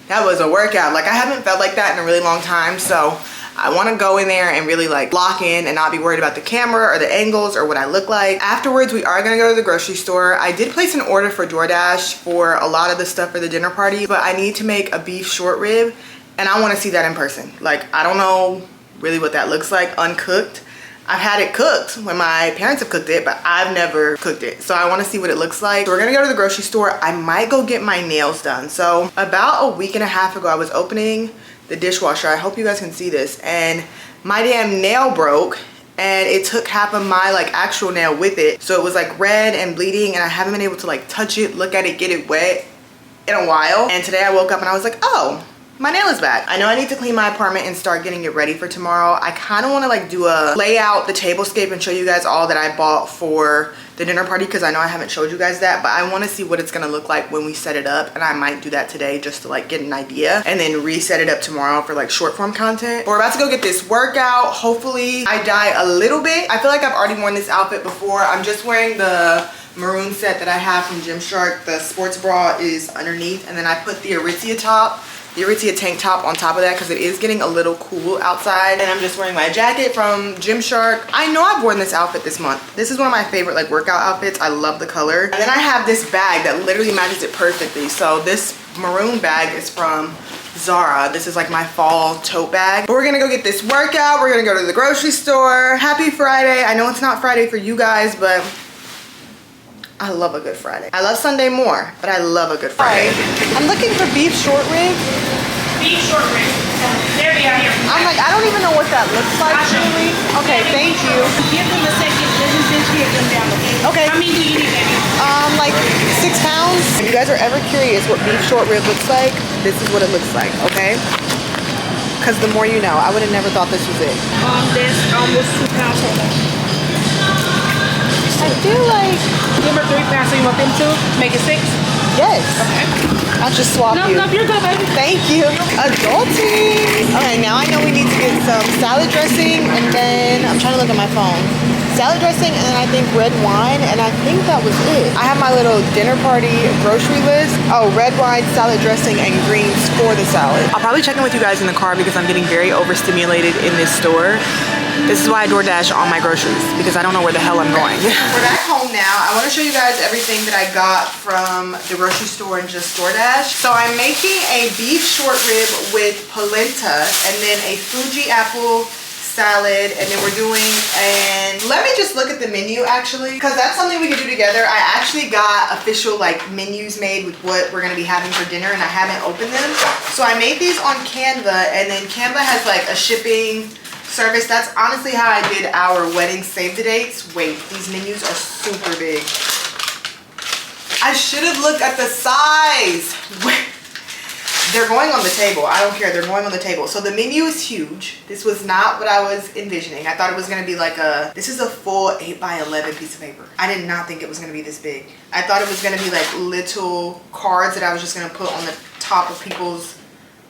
that was a workout. Like I haven't felt like that in a really long time. So I want to go in there and really like lock in and not be worried about the camera or the angles or what I look like. Afterwards, we are going to go to the grocery store. I did place an order for DoorDash for a lot of the stuff for the dinner party, but I need to make a beef short rib and I want to see that in person. Like, I don't know really what that looks like uncooked. I've had it cooked when my parents have cooked it, but I've never cooked it. So I want to see what it looks like. So we're going to go to the grocery store. I might go get my nails done. So about a week and a half ago, I was opening the dishwasher. I hope you guys can see this. And my damn nail broke and it took half of my like actual nail with it. So it was like red and bleeding and I haven't been able to like touch it, look at it, get it wet in a while. And today I woke up and I was like, oh, my nail is back. I know I need to clean my apartment and start getting it ready for tomorrow. I kind of want to like do a layout, the tablescape, and show you guys all that I bought for the dinner party because I know I haven't showed you guys that, but I want to see what it's gonna look like when we set it up, and I might do that today just to like get an idea and then reset it up tomorrow for like short form content. But we're about to go get this workout. Hopefully I dye a little bit. I feel like I've already worn this outfit before. I'm just wearing the maroon set that I have from Gymshark. The sports bra is underneath, and then I put the Aritzia top, the Aritzia tank top on top of that because it is getting a little cool outside. And I'm just wearing my jacket from Gymshark. I know I've worn this outfit this month. This is one of my favorite like workout outfits. I love the color. And then I have this bag that literally matches it perfectly. So this maroon bag is from Zara. This is like my fall tote bag. But we're gonna go get this workout. We're gonna go to the grocery store. Happy Friday. I know it's not Friday for you guys, but I love a Good Friday. I love Sunday more, but I love a Good Friday. I'm looking for beef short ribs. Beef short rib. There we are here. I'm like, I don't even know what that looks like, Julie. Okay, thank you. Give them a second. Let me just get them down. Okay. How many do you need, baby? Like 6 pounds. If you guys are ever curious what beef short rib looks like, this is what it looks like, okay? Because the more you know. I would have never thought this was it. That's almost 2 pounds. Hold on. I feel like, Give her 3 pounds. So you want them to make it 6? yes. Okay. I'll just swap you. No, you're good, baby. Thank you. Adulting. Okay, now I know we need to get some salad dressing, and then I'm trying to look at my phone. Salad dressing, and then I think red wine, and I think that was it. I have my little dinner party grocery list. Oh, red wine, salad dressing, and greens for the salad. I'll probably check in with you guys in the car because I'm getting very overstimulated in this store. This is why I DoorDash all my groceries, because I don't know where the hell I'm going. We're back home now. I want to show you guys everything that I got from the grocery store and just DoorDash. So I'm making a beef short rib with polenta, and then a Fuji apple salad, and then we're doing, and let me just look at the menu actually, because that's something we could do together. I actually got official like menus made with what we're gonna be having for dinner, and I haven't opened them. So I made these on Canva, and then Canva has like a shipping service. That's honestly how I did our wedding save the dates. Wait, these menus are super big. I should have looked at the size. They're going on the table. I don't care. They're going on the table. So the menu is huge. This was not what I was envisioning. I thought it was going to be like a, this is a full 8x11 piece of paper. I did not think it was going to be this big. I thought it was going to be like little cards that I was just going to put on the top of people's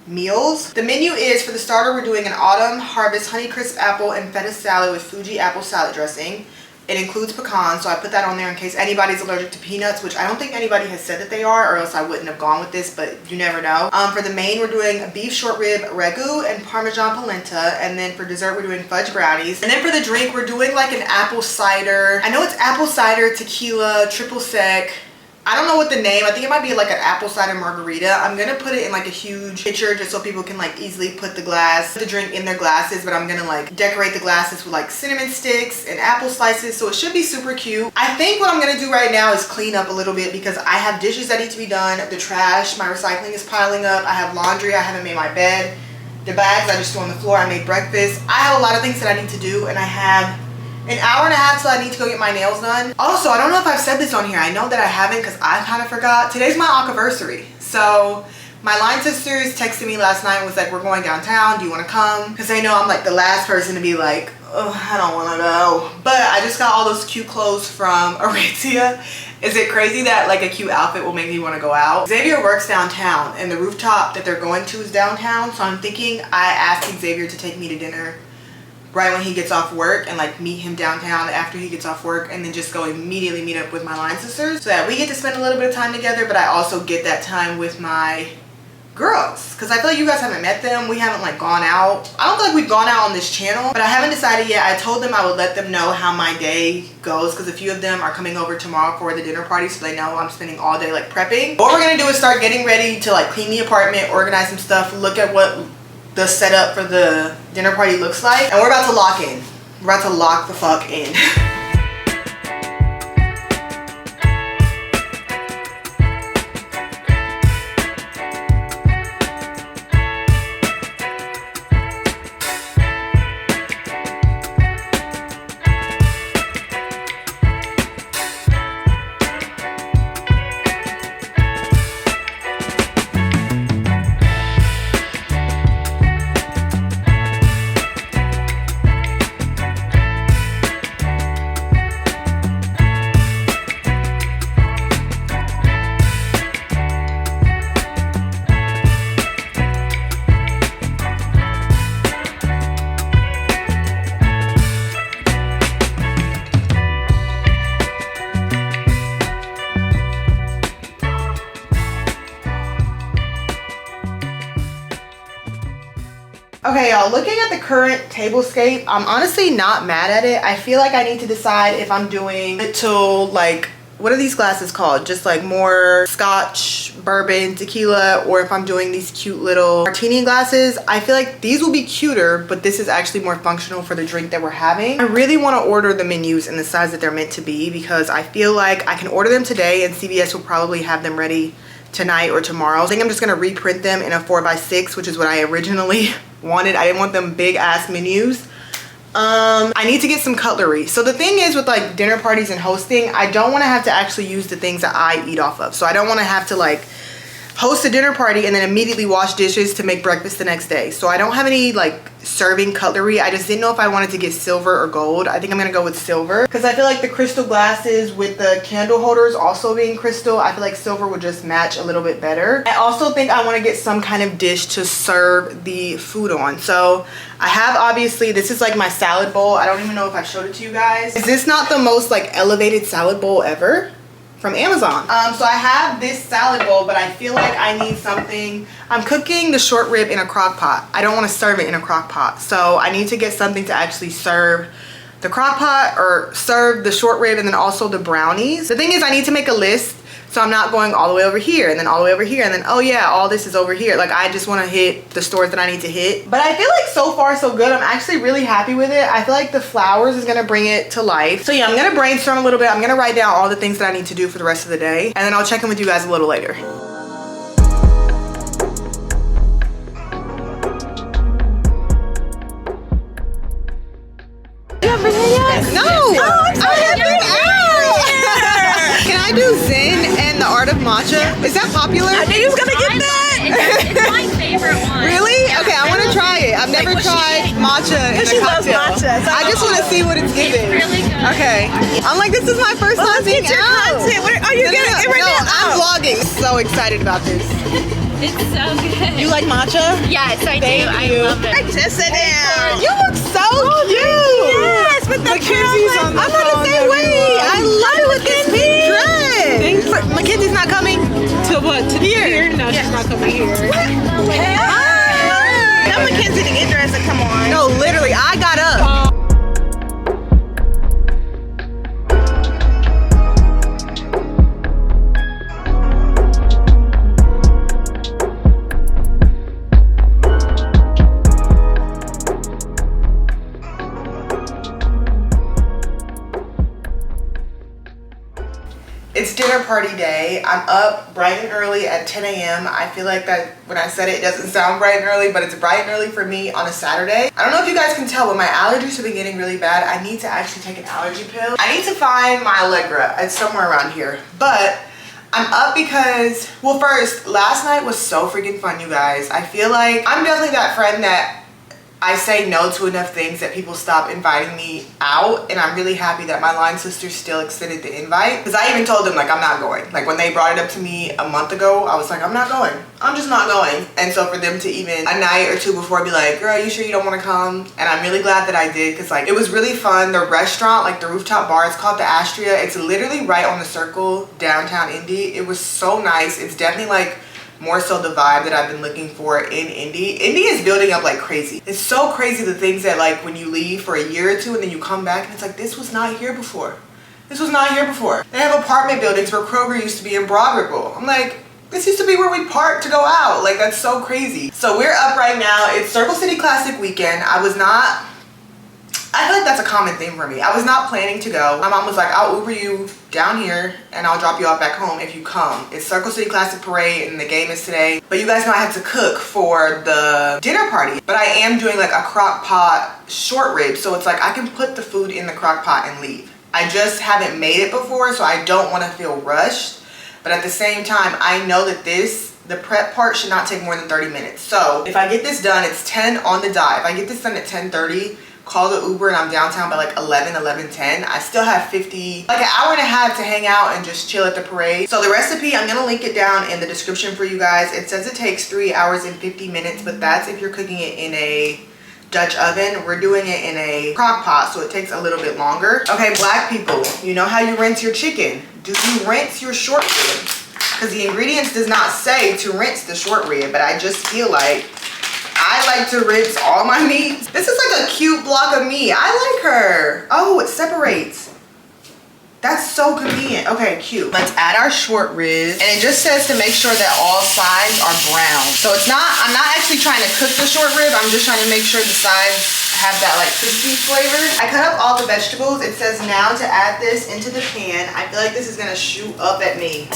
meals. The menu is, for the starter, we're doing an autumn harvest Honeycrisp apple and feta salad with Fuji apple salad dressing. It includes pecans, so I put that on there in case anybody's allergic to peanuts, which I don't think anybody has said that they are, or else I wouldn't have gone with this, but you never know. For the main, we're doing a beef short rib ragu and Parmesan polenta, and then for dessert, we're doing fudge brownies. And then for the drink, we're doing like an apple cider. I know it's apple cider, tequila, triple sec. I don't know what the name, I think it might be like an apple cider margarita. I'm gonna put it in like a huge pitcher just so people can like easily put the drink in their glasses, but I'm gonna like decorate the glasses with like cinnamon sticks and apple slices, so it should be super cute. I think what I'm gonna do right now is clean up a little bit because I have dishes that need to be done, the trash, my recycling is piling up, I have laundry, I haven't made my bed, the bags I just threw on the floor, I made breakfast. I have a lot of things that I need to do, and I have an hour and a half till I need to go get my nails done. Also, I don't know if I've said this on here. I know that I haven't because I kind of forgot. Today's my Akaversary. So my line sisters texted me last night and was like, we're going downtown. Do you want to come? Because they know I'm like the last person to be like, oh, I don't want to go. But I just got all those cute clothes from Aritzia. Is it crazy that like a cute outfit will make me want to go out? Xavier works downtown and the rooftop that they're going to is downtown. So I'm thinking I asked Xavier to take me to dinner right when he gets off work and like meet him downtown after he gets off work, and then just go immediately meet up with my line sisters so that we get to spend a little bit of time together, but I also get that time with my girls because I feel like you guys haven't met them. We haven't like gone out. I don't feel like we've gone out on this channel, but I haven't decided yet. I told them I would let them know how my day goes because a few of them are coming over tomorrow for the dinner party, so they know I'm spending all day like prepping. What we're gonna do is start getting ready to like clean the apartment, organize some stuff, look at what the setup for the dinner party looks like, and we're about to lock in. We're about to lock the fuck in. Okay, y'all, looking at the current tablescape, I'm honestly not mad at it. I feel like I need to decide if I'm doing it till like what are these glasses called? Just like more scotch, bourbon, tequila, or if I'm doing these cute little martini glasses, I feel like these will be cuter, but this is actually more functional for the drink that we're having. I really want to order the menus in the size that they're meant to be because I feel like I can order them today and CVS will probably have them ready tonight or tomorrow. I think I'm just gonna reprint them in a 4x6, which is what I originally wanted. I didn't want them big ass menus. I need to get some cutlery. So the thing is with like dinner parties and hosting, I don't want to have to actually use the things that I eat off of. So I don't want to have to like host a dinner party and then immediately wash dishes to make breakfast the next day. So I don't have any like serving cutlery. I just didn't know if I wanted to get silver or gold. I think I'm gonna go with silver because I feel like the crystal glasses with the candle holders also being crystal, I feel like silver would just match a little bit better. I also think I want to get some kind of dish to serve the food on. So I have, obviously, this is like my salad bowl. I don't even know if I showed it to you guys. Is this not the most like elevated salad bowl ever? From Amazon. So I have this salad bowl, but I feel like I need something. I'm cooking the short rib in a crock pot. I don't want to serve it in a crock pot. So I need to get something to actually serve the crock pot or serve the short rib and then also the brownies. The thing is I need to make a list so I'm not going all the way over here and then all the way over here and then, oh yeah, all this is over here. Like I just want to hit the stores that I need to hit. But I feel like so far so good. I'm actually really happy with it. I feel like the flowers is going to bring it to life. So yeah, I'm going to brainstorm a little bit. I'm going to write down all the things that I need to do for the rest of the day. And then I'll check in with you guys a little later. No! I haven't out! Can I do Zen and the Art of Matcha? Is that popular? I knew you was gonna get that! It's my favorite one. Really? Okay, I want to try it. I've never tried matcha in a cocktail. I just want to see what it's giving. It's really good. Okay. I'm like, this is my first time being out. Are you getting it right now? I'm vlogging. So excited about this. It's so good. You like matcha? Yes, I do. Thank you. I love it. Just sit down. You look so cute. Yes, with the Mackenzie's on the I'm phone. on the same way. I love it with this pink dress. Mackenzie's not coming To what? To here? No, she's not coming here. Hi. Tell Mackenzie to get dressed and come on. No, literally, I got up. It's dinner party day. I'm up bright and early at 10 a.m. I feel like that when I said it doesn't sound bright and early, but it's bright and early for me on a Saturday. I don't know if you guys can tell, but my allergies have been getting really bad. I need to actually take an allergy pill. I need to find my Allegra. It's somewhere around here. But I'm up because, well, first, last night was so freaking fun, you guys. I feel like I'm definitely that friend that I say no to enough things that people stop inviting me out, and I'm really happy that my line sister still extended the invite because I even told them like I'm not going. Like when they brought it up to me a month ago, I was like, I'm not going. I'm just not going. And so for them to even a night or two before be like, girl, you sure you don't want to come? And I'm really glad that I did because like it was really fun. The restaurant, like the rooftop bar, it's called the Astria. It's literally right on the circle downtown Indy. It was so nice. It's definitely like more so the vibe that I've been looking for in Indy. Indy is building up like crazy. It's so crazy the things that like when you leave for a year or two and then you come back and it's like, this was not here before. This was not here before. They have apartment buildings where Kroger used to be in Broadrickville. I'm like, this used to be where we parked to go out. Like that's so crazy. So we're up right now. It's Circle City Classic weekend. I feel like that's a common thing for me. I was not planning to go. My mom was like, I'll Uber you down here and I'll drop you off back home if you come. It's Circle City Classic Parade and the game is today. But you guys know I had to cook for the dinner party. But I am doing like a crock pot short rib. So it's like I can put the food in the crock pot and leave. I just haven't made it before, so I don't want to feel rushed. But at the same time, I know that the prep part should not take more than 30 minutes. So if I get this done, it's 10 on the dot. If I get this done at 10:30, call the Uber and I'm downtown by like 11:10. I still have like an hour and a half to hang out and just chill at the parade. So the recipe, I'm gonna link it down in the description for you guys. It says it takes 3 hours and 50 minutes, but that's if you're cooking it in a Dutch oven. We're doing it in a crock pot, so it takes a little bit longer. Okay, black people, you know how you rinse your chicken. Do you rinse your short rib? Because the ingredients does not say to rinse the short rib, but I just feel like I like to rinse all my meats. This is like a cute block of meat. I like her. Oh, it separates. That's so convenient. Okay, cute. Let's add our short ribs. And it just says to make sure that all sides are brown. So it's not, I'm not actually trying to cook the short rib. I'm just trying to make sure the sides have that like crispy flavor. I cut up all the vegetables. It says now to add this into the pan. I feel like this is gonna shoot up at me.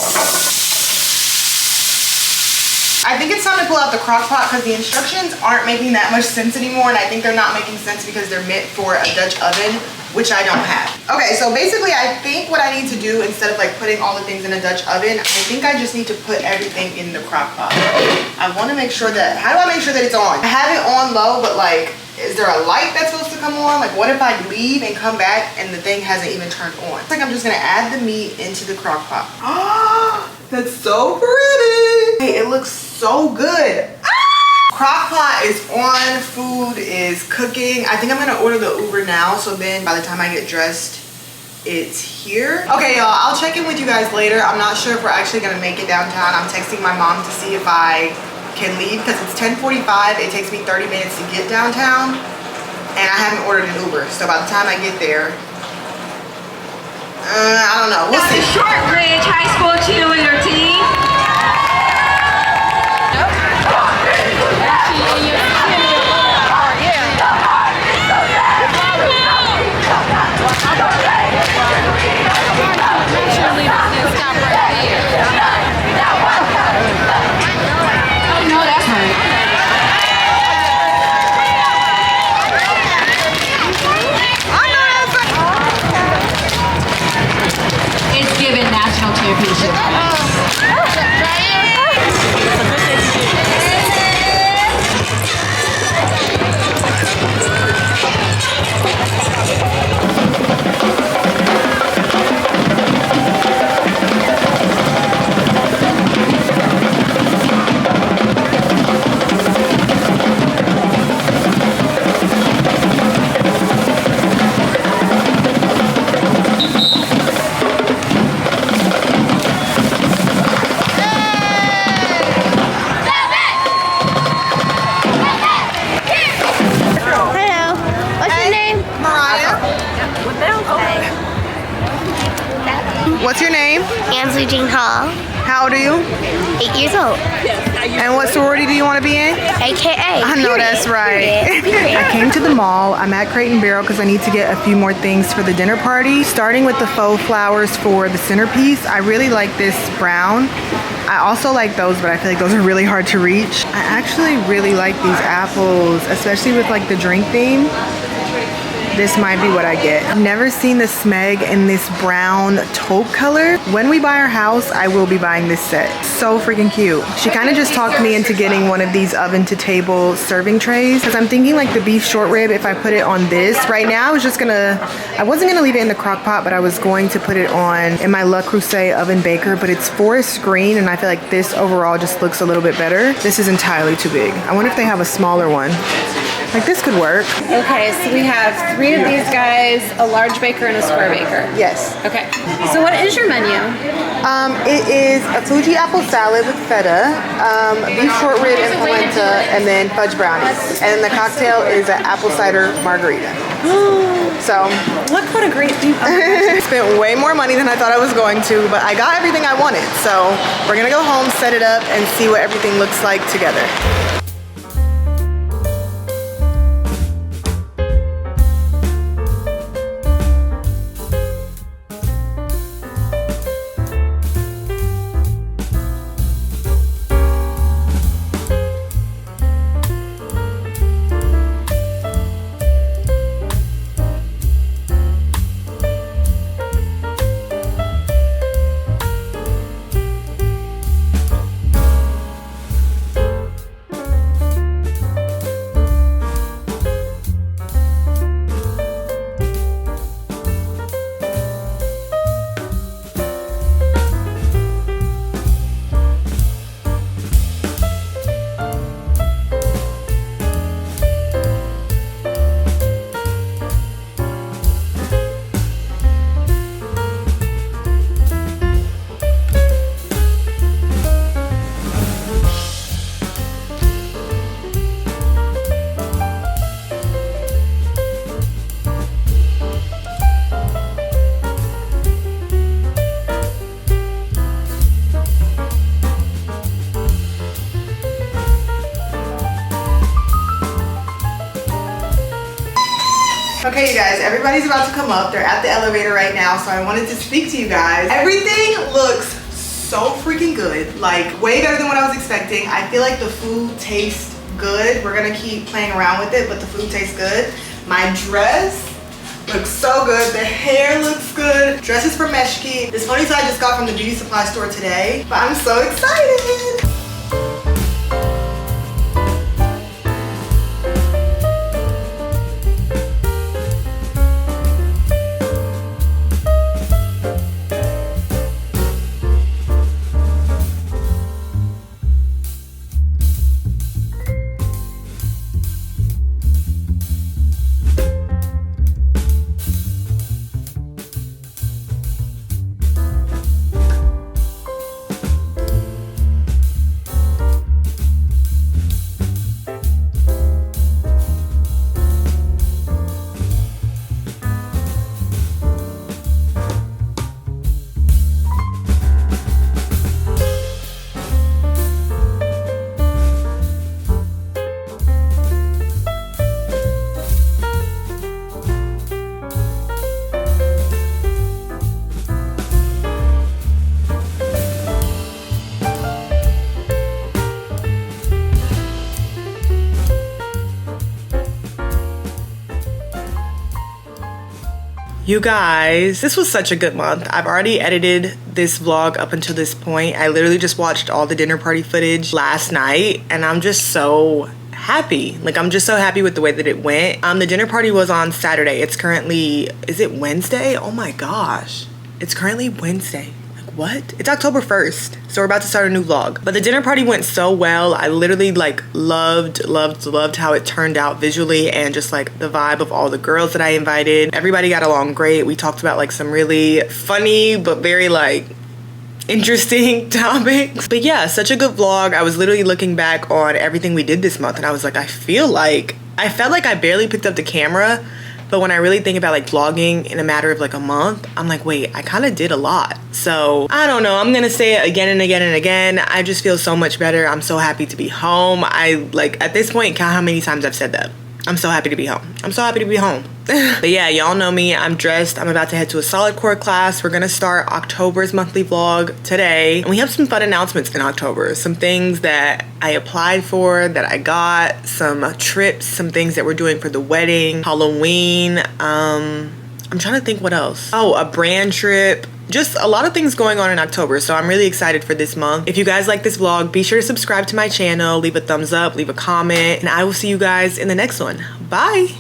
I think it's time to pull out the crock pot because the instructions aren't making that much sense anymore, and I think they're not making sense because they're meant for a Dutch oven, which I don't have. Okay, so basically I think what I need to do instead of like putting all the things in a Dutch oven, I think I just need to put everything in the crock pot. I want to make sure that, how do I make sure that it's on? I have it on low, but like, is there a light that's supposed to come on? Like what if I leave and come back and the thing hasn't even turned on? It's like I'm just gonna add the meat into the crock pot. Ah, that's so pretty. Hey, it looks so good. Ah! Crock pot is on, food is cooking. I think I'm gonna order the Uber now, so then by the time I get dressed, it's here. Okay, y'all, I'll check in with you guys later. I'm not sure if we're actually gonna make it downtown. I'm texting my mom to see if I can leave because it's 10:45. It takes me 30 minutes to get downtown, and I haven't ordered an Uber. So by the time I get there, I don't know. We'll see. Shortridge High School cheerleader team. It's given national championship. What's your name? Ansley Jean Hall. How old are you? 8 years old. And what sorority do you want to be in? AKA. I know that's right. I came to the mall. I'm at Crate and Barrel because I need to get a few more things for the dinner party. Starting with the faux flowers for the centerpiece. I really like this brown. I also like those, but I feel like those are really hard to reach. I actually really like these apples, especially with like the drink theme. This might be what I get. I've never seen the Smeg in this brown taupe color. When we buy our house, I will be buying this set. So freaking cute. She kind of just talked me into getting one of these oven to table serving trays because I'm thinking like the beef short rib, if I put it on this. Right now, I wasn't gonna leave it in the crock pot, but I was going to put it on in my Le Creuset oven baker, but it's forest green and I feel like this overall just looks a little bit better. This is entirely too big. I wonder if they have a smaller one. Like this could work. Okay, so we have 3 of these guys, a large baker and a square baker. Yes. Okay. So what is your menu? It is a Fuji apple salad with feta, beef short rib and polenta, and then fudge brownies. And the cocktail is an apple cider margarita. So, look what a great deal. Spent way more money than I thought I was going to, but I got everything I wanted. So we're gonna go home, set it up, and see what everything looks like together. Okay, you guys, everybody's about to come up. They're at the elevator right now, so I wanted to speak to you guys. Everything looks so freaking good, like way better than what I was expecting. I feel like the food tastes good. We're gonna keep playing around with it, but the food tastes good. My dress looks so good. The hair looks good. Dress is from Iykyk. This ponytail I just got from the beauty supply store today, but I'm so excited. You guys, this was such a good month. I've already edited this vlog up until this point. I literally just watched all the dinner party footage last night and I'm just so happy. Like, I'm just so happy with the way that it went. The dinner party was on Saturday. It's currently, is it Wednesday? Oh my gosh. It's currently Wednesday. What? It's October 1st, so we're about to start a new vlog. But the dinner party went so well. I literally like loved how it turned out visually and just like the vibe of all the girls that I invited. Everybody got along great. We talked about like some really funny but very like interesting topics. But yeah, such a good vlog. I was literally looking back on everything we did this month and I was like, I felt like I barely picked up the camera. But when I really think about like vlogging in a matter of like a month, I'm like, wait, I kind of did a lot. So I don't know, I'm gonna say it again and again and again. I just feel so much better. I'm so happy to be home. I like at this point count how many times I've said that. I'm so happy to be home. I'm so happy to be home. But yeah, y'all know me. I'm dressed. I'm about to head to a solidcore class. We're gonna start October's monthly vlog today. And we have some fun announcements in October. Some things that I applied for, that I got, some trips, some things that we're doing for the wedding, Halloween. I'm trying to think what else. Oh, a brand trip. Just a lot of things going on in October, so I'm really excited for this month. If you guys like this vlog, be sure to subscribe to my channel, leave a thumbs up, leave a comment, and I will see you guys in the next one. Bye!